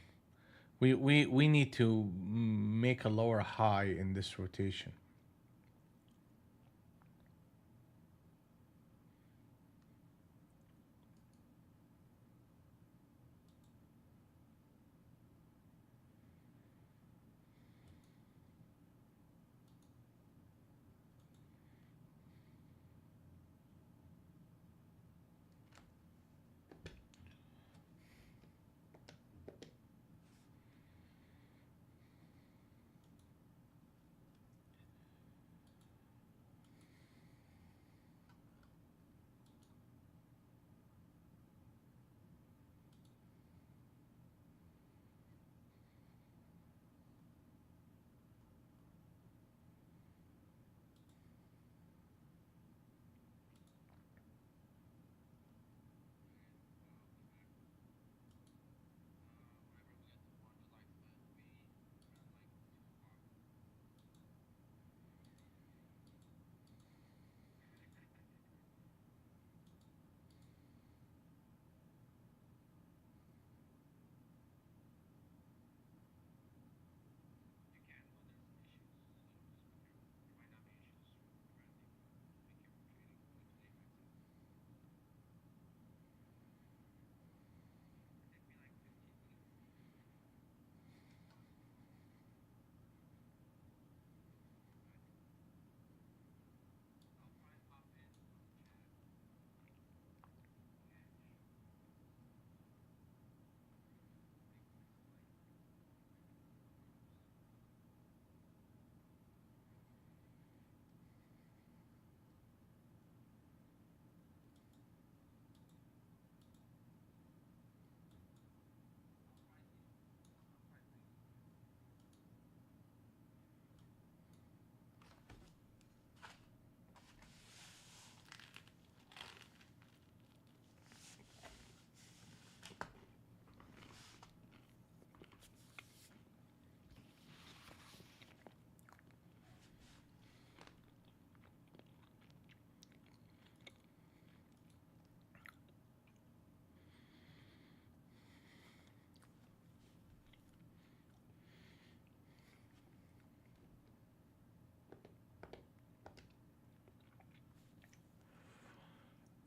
We need to make a lower high in this rotation.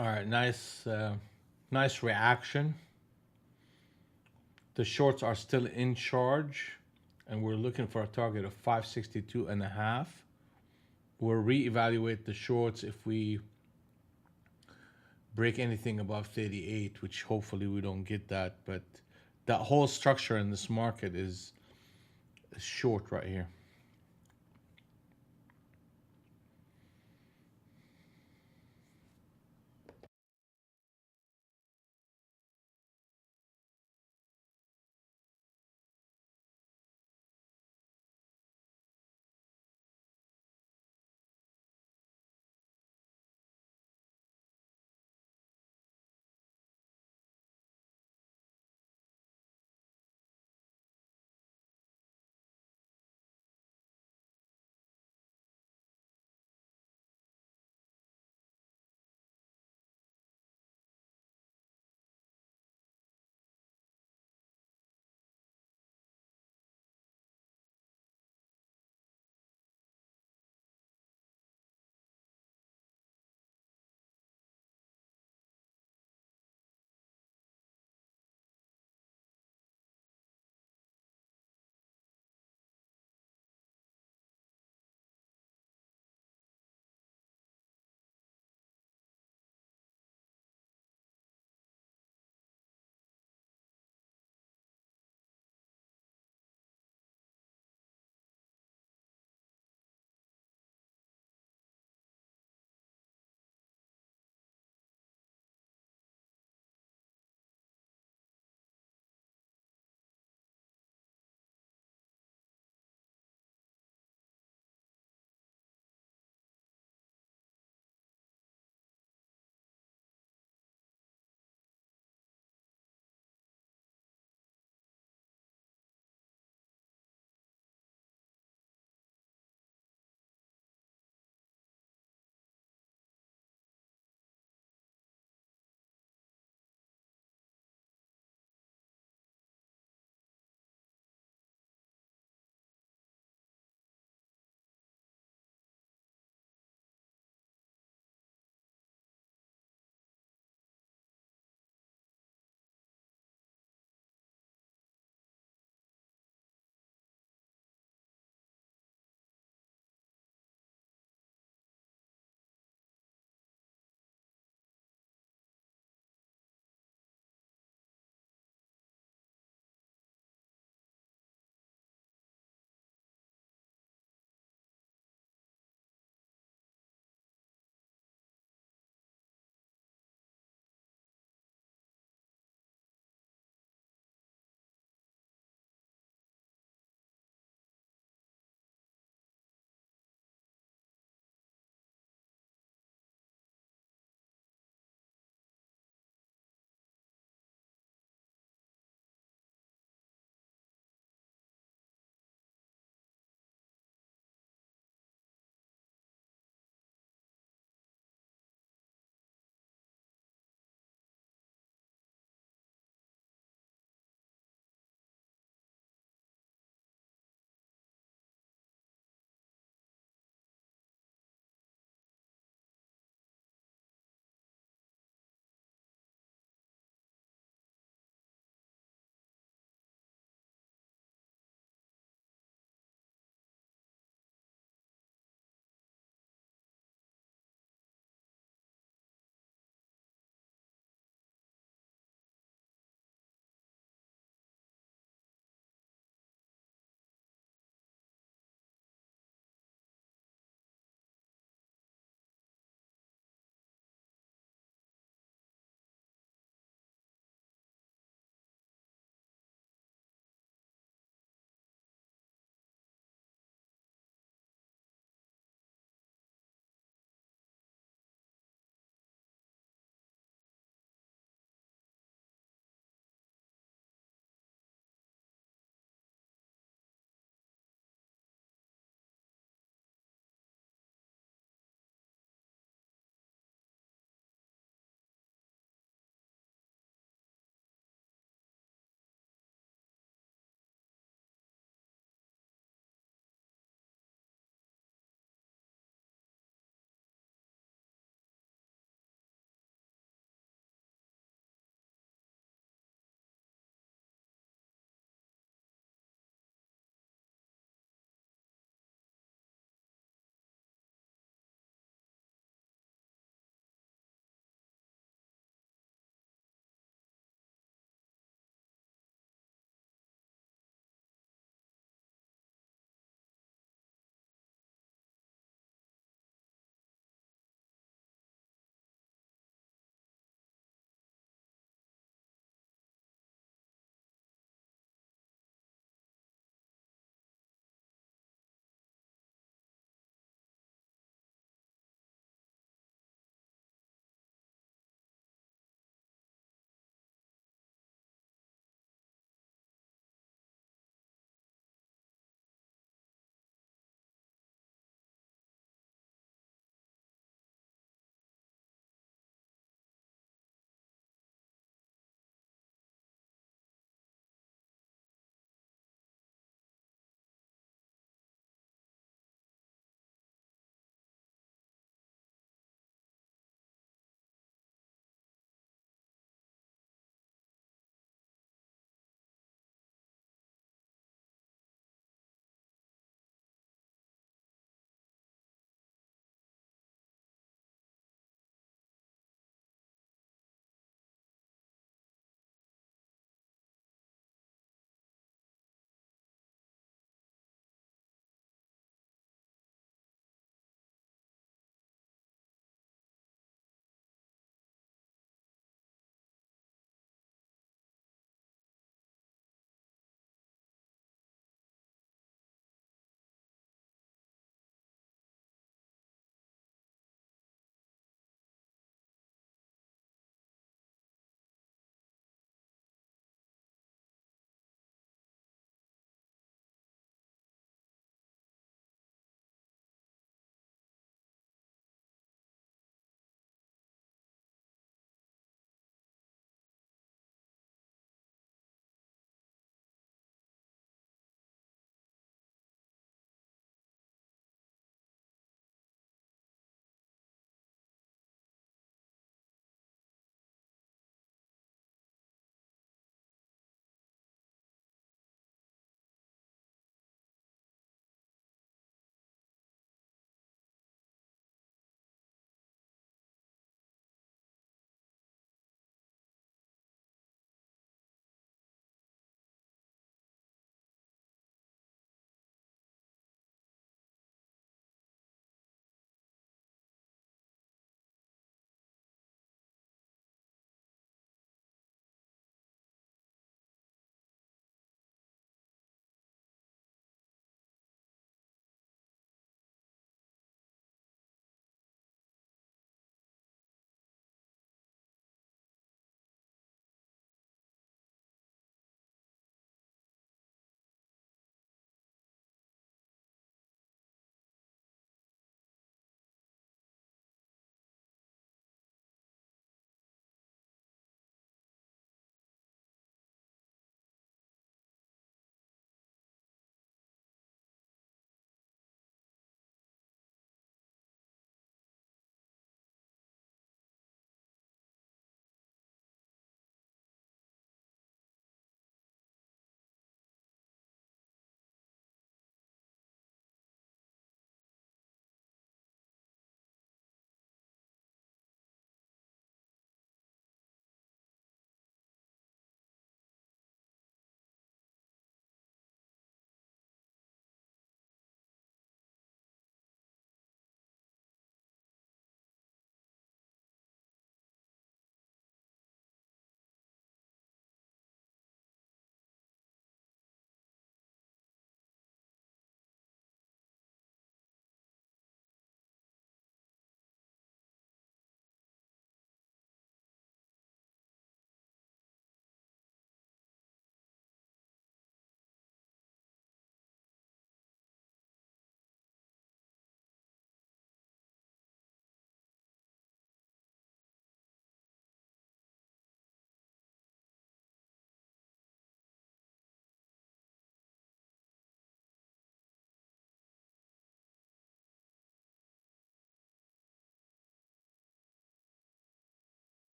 All right, nice reaction. The shorts are still in charge, and we're looking for a target of 562 and a half. We'll reevaluate the shorts if we break anything above 38, which hopefully we don't get that. But that whole structure in this market is short right here.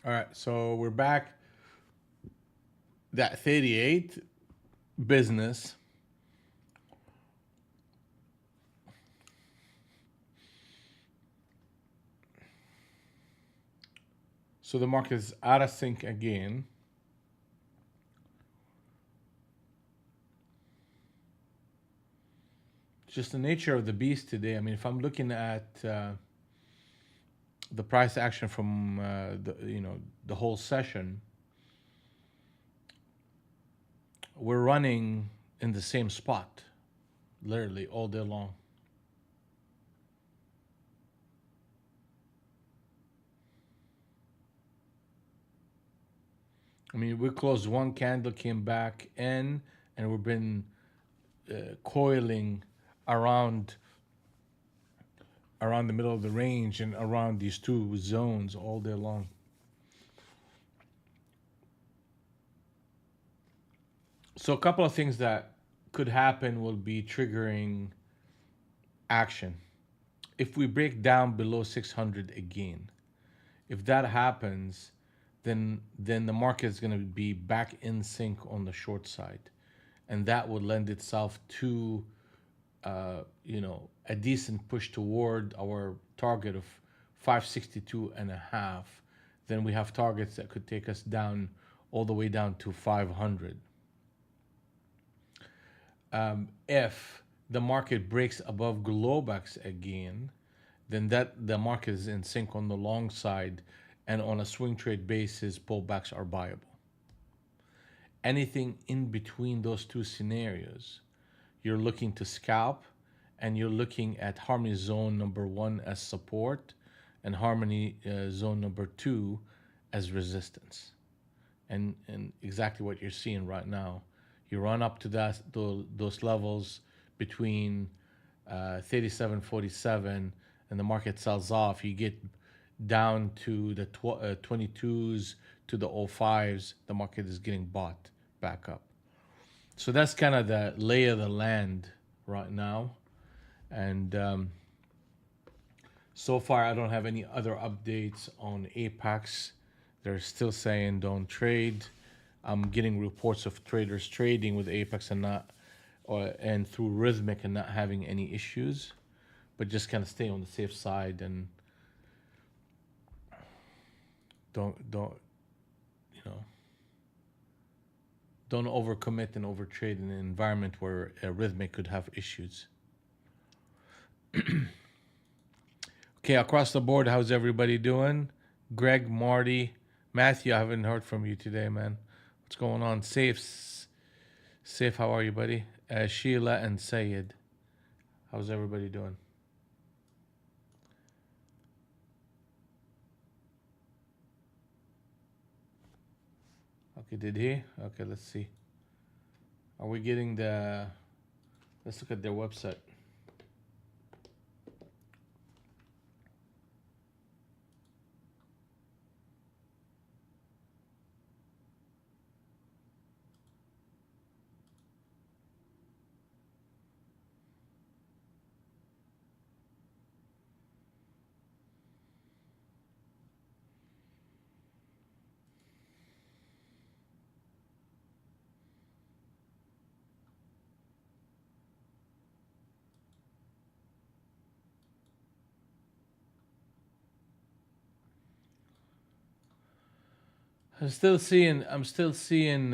All right, so we're back. That 38 business. So the market is out of sync again. Just the nature of the beast today. I mean, if I'm looking at the price action from the whole session, we're running in the same spot, literally all day long. I mean, we closed one candle, came back in, and we've been coiling around around the middle of the range and around these two zones all day long. So a couple of things that could happen will be triggering action. If we break down below 600 again, if that happens, then the market is going to be back in sync on the short side, and that would lend itself to a decent push toward our target of 562 and a half. Then we have targets that could take us down all the way down to 500. If the market breaks above Globex again, then that the market is in sync on the long side, and on a swing trade basis, pullbacks are viable. Anything in between those two scenarios, you're looking to scalp, and you're looking at Harmony Zone number 1 as support, and Harmony Zone number 2 as resistance. And exactly what you're seeing right now. You run up to those levels between 37.47, and the market sells off. You get down to the 22s to the 05s, the market is getting bought back up. So that's kind of the lay of the land right now. And so far, I don't have any other updates on Apex. They're still saying don't trade. I'm getting reports of traders trading with Apex and through Rhythmic and not having any issues, but just kind of stay on the safe side and don't don't overcommit and overtrade in an environment where Rhythmic could have issues. Okay, across the board, how's everybody doing? Greg, Marty, Matthew, I haven't heard from you today, man. What's going on? Safe, how are you, buddy? Sheila and Sayed, how's everybody doing? Okay, did he? Okay, let's see. Are we getting the... Let's look at their website. I'm still seeing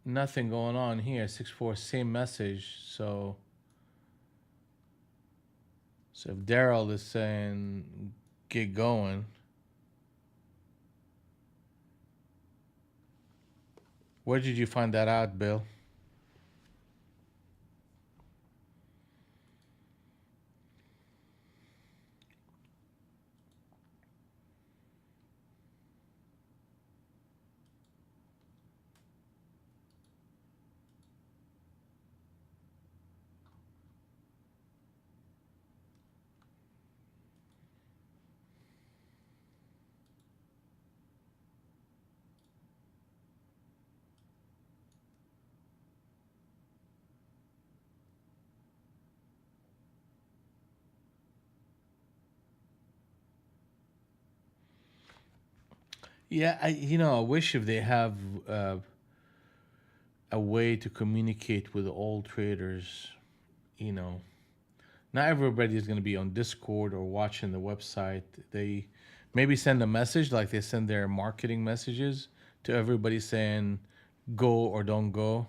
nothing going on here. 6-4, same message. So if Daryl is saying get going, where did you find that out, Bill? Yeah, I wish if they have uh, a way to communicate with all traders. You know, not everybody is going to be on Discord or watching the website. They maybe send a message like they send their marketing messages to everybody saying go or don't go.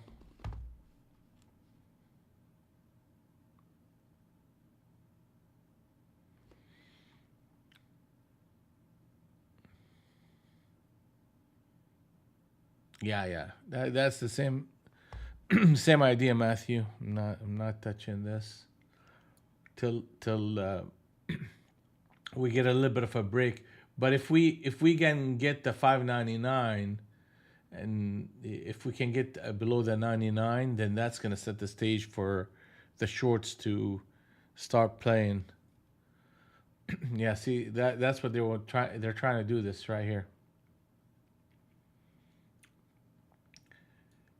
Yeah, yeah. That's the same same idea, Matthew. I'm not touching this till we get a little bit of a break. But if we can get the 599, and if we can get below the 99, then that's going to set the stage for the shorts to start playing. Yeah, see that's what they're trying to do this right here.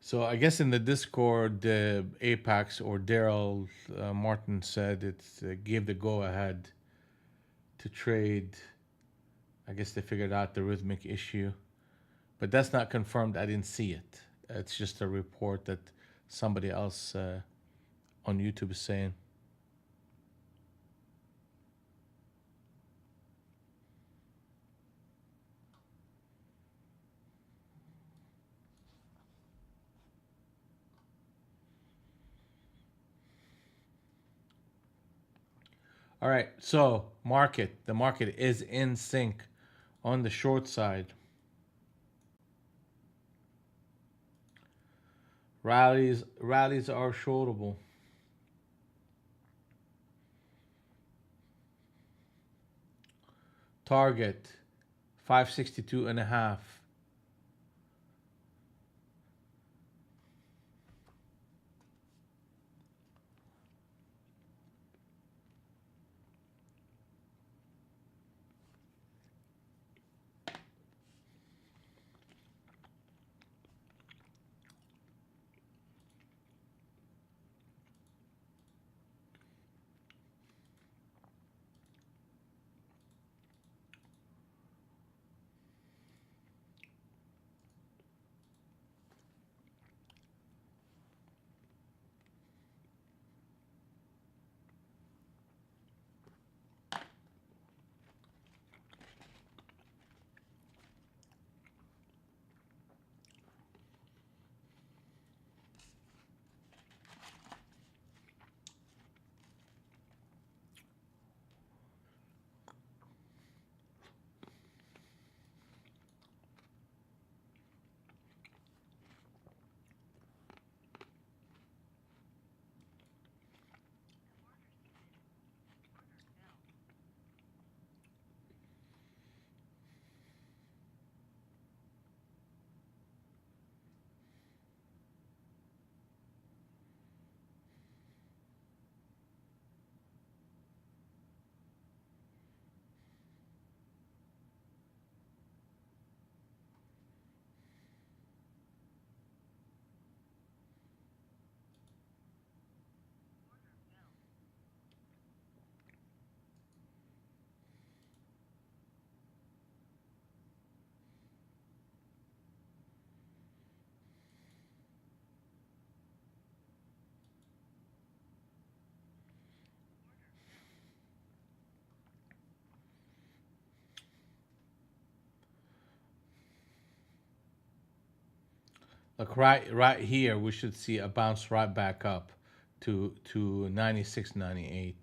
So I guess in the Discord, Apex or Daryl Martin said it's gave the go ahead to trade. I guess they figured out the rhythmic issue, but that's not confirmed. I didn't see it. It's just a report that somebody else on YouTube is saying. All right, so the market is in sync on the short side. Rallies are shortable. Target 562 and a half. Look, right here, we should see a bounce right back up to 96.98.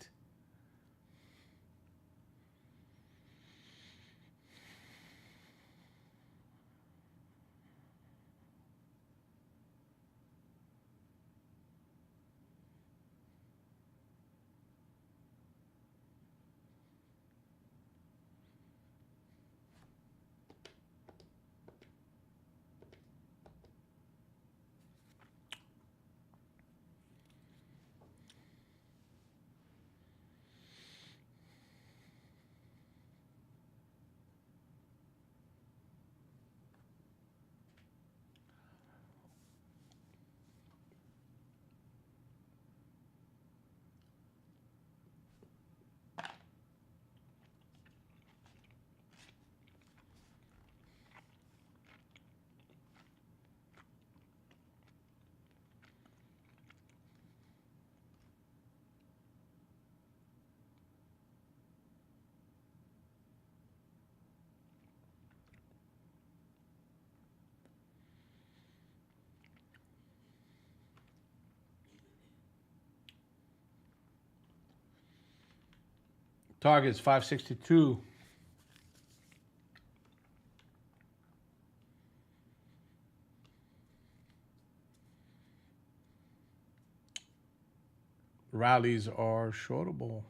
Target's 562. Rallies are shortable.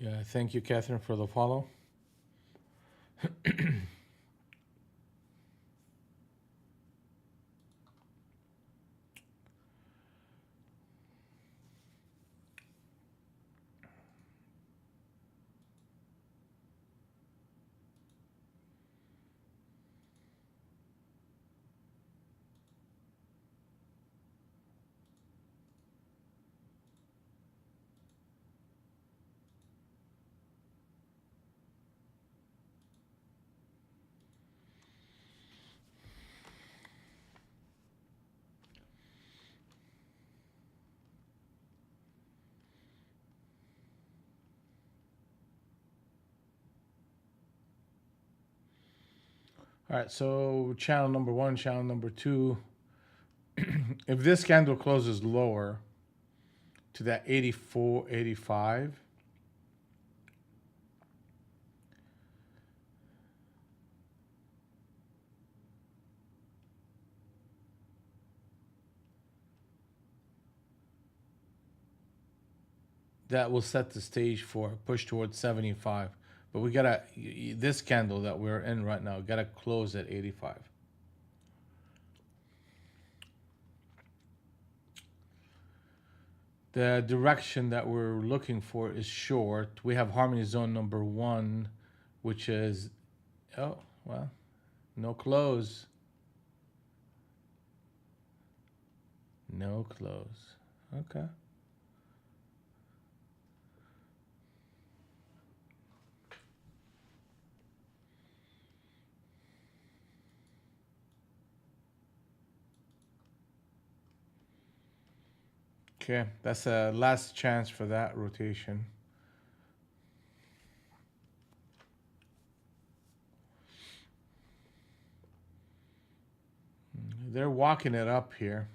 Yeah, thank you, Catherine, for the follow. All right, so channel number one, channel number two. If this candle closes lower to that 84.85, that will set the stage for a push towards 75. But we gotta, this candle that we're in right now, gotta close at 85. The direction that we're looking for is short. We have harmony zone number one, which is, oh, well, no close. No close. Okay. Okay, that's a last chance for that rotation. They're walking it up here.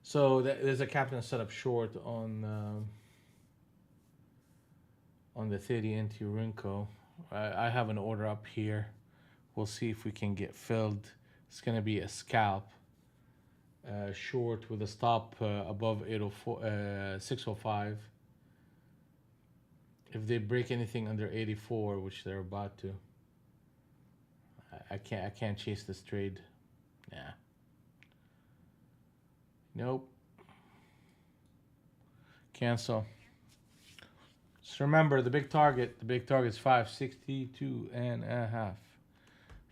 So there's a captain set up short on the 30 NT Rinco. I have an order up here. We'll see if we can get filled. It's gonna be a scalp short with a stop above 804 605. If they break anything under 84, which they're about to, I can't chase this trade. Yeah. Nope. Cancel. Just remember the big target. The big target is 562 and a half.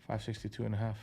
562 and a half.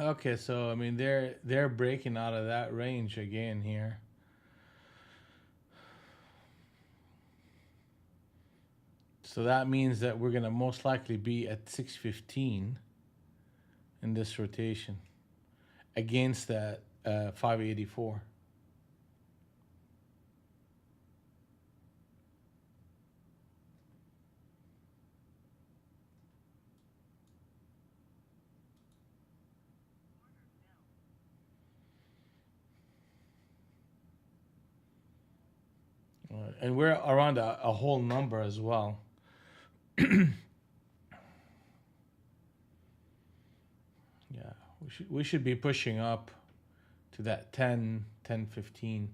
Okay, so I mean they're breaking out of that range again here. So that means that we're gonna most likely be at 615 in this rotation against that 584. And we're around a whole number as well. Yeah, we should be pushing up to that 10, 10, 15.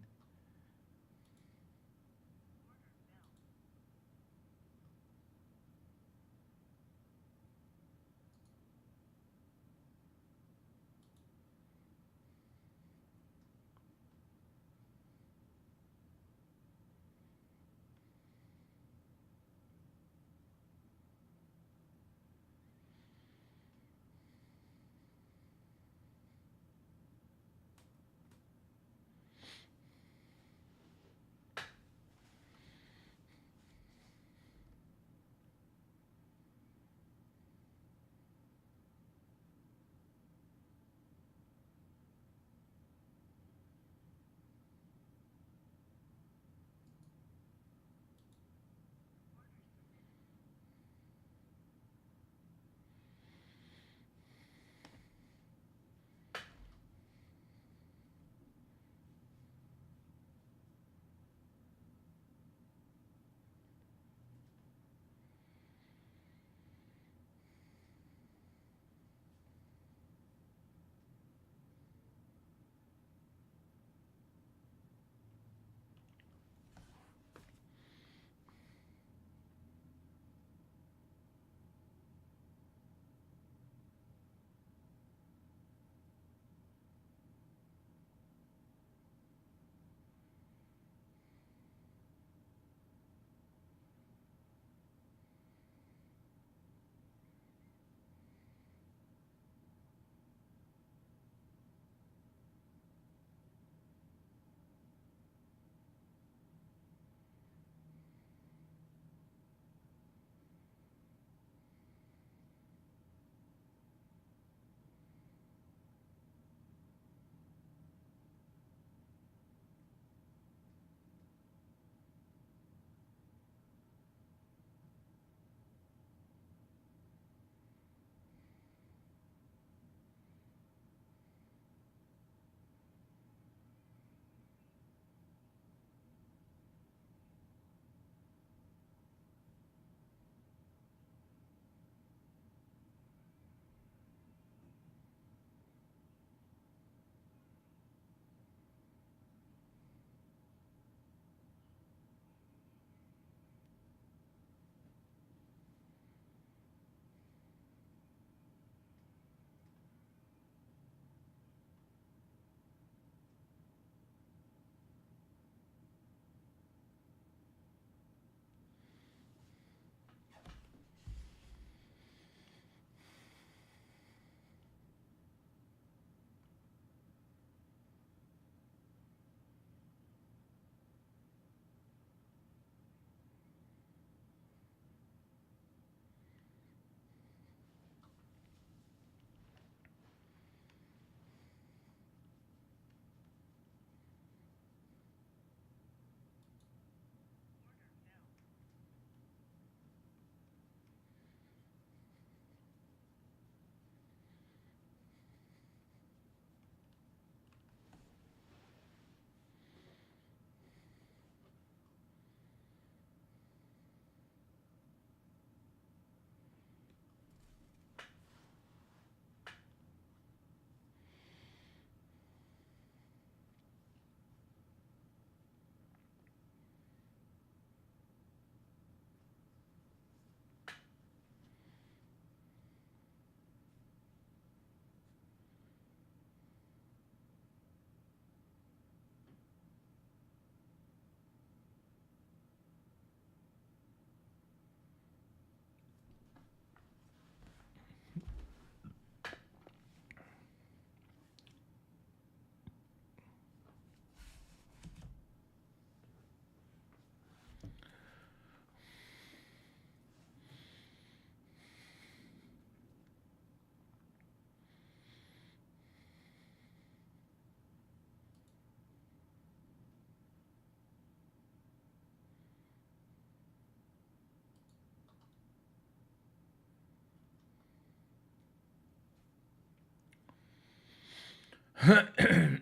Okay,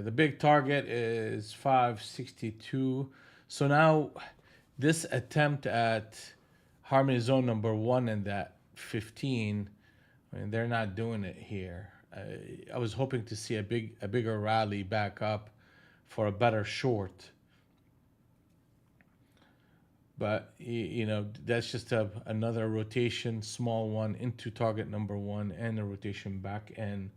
the big target is 562. So now this attempt at harmony zone number one and that 15, I mean, they're not doing it here. I was hoping to see a bigger rally back up for a better short, but you know that's just another rotation, small one into target number one, and a rotation back in.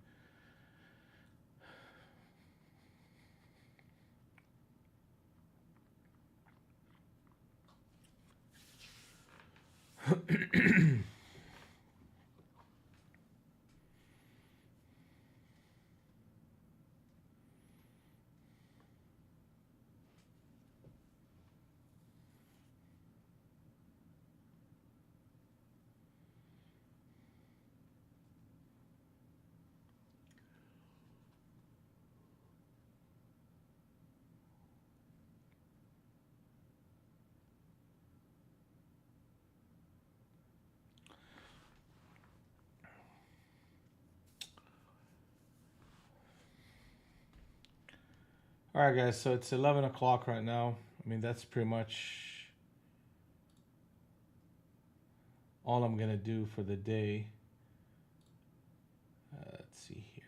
All right, guys. So it's 11 o'clock right now. I mean, that's pretty much all I'm gonna do for the day. Let's see here.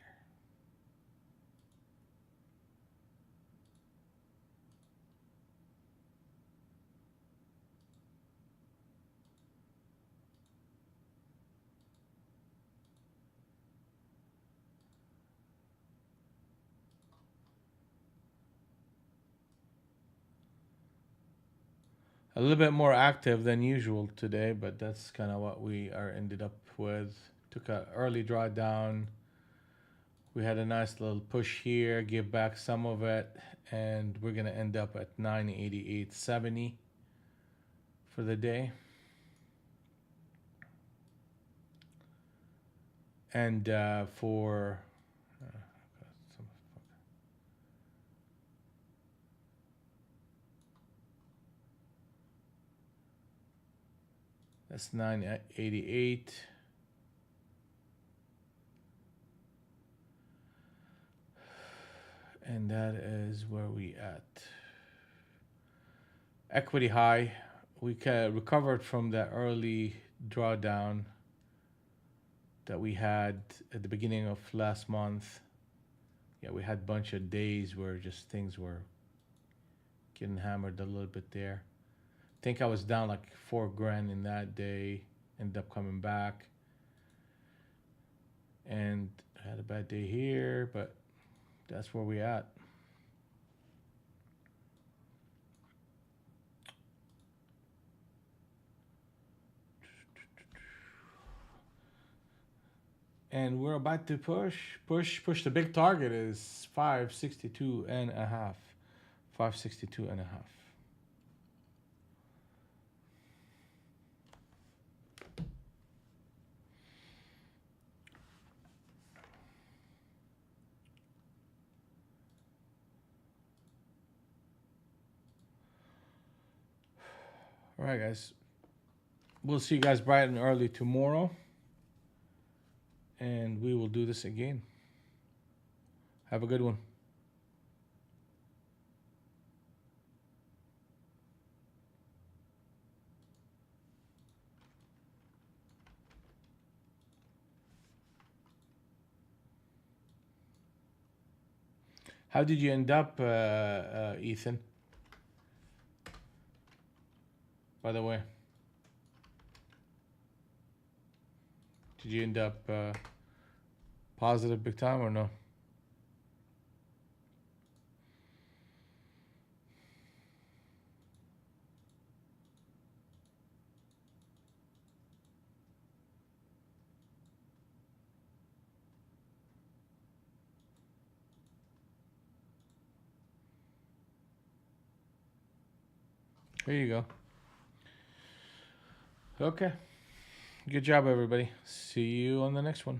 A little bit more active than usual today, but that's kind of what we are ended up with. Took an early drawdown. We had a nice little push here, give back some of it, and we're gonna end up at 988.70 for the day. And for that's 988. And that is where we at. Equity high. We recovered from that early drawdown that we had at the beginning of last month. Yeah, we had a bunch of days where just things were getting hammered a little bit there. I think I was down like 4 grand in that day. Ended up coming back. And I had a bad day here, but that's where we at. And we're about to push. The big target is 562 and a half. 562 and a half. All right, guys. We'll see you guys bright and early tomorrow. And we will do this again. Have a good one. How did you end up, Ethan? By the way, did you end up positive big time or no? There you go. Okay. Good job, everybody. See you on the next one.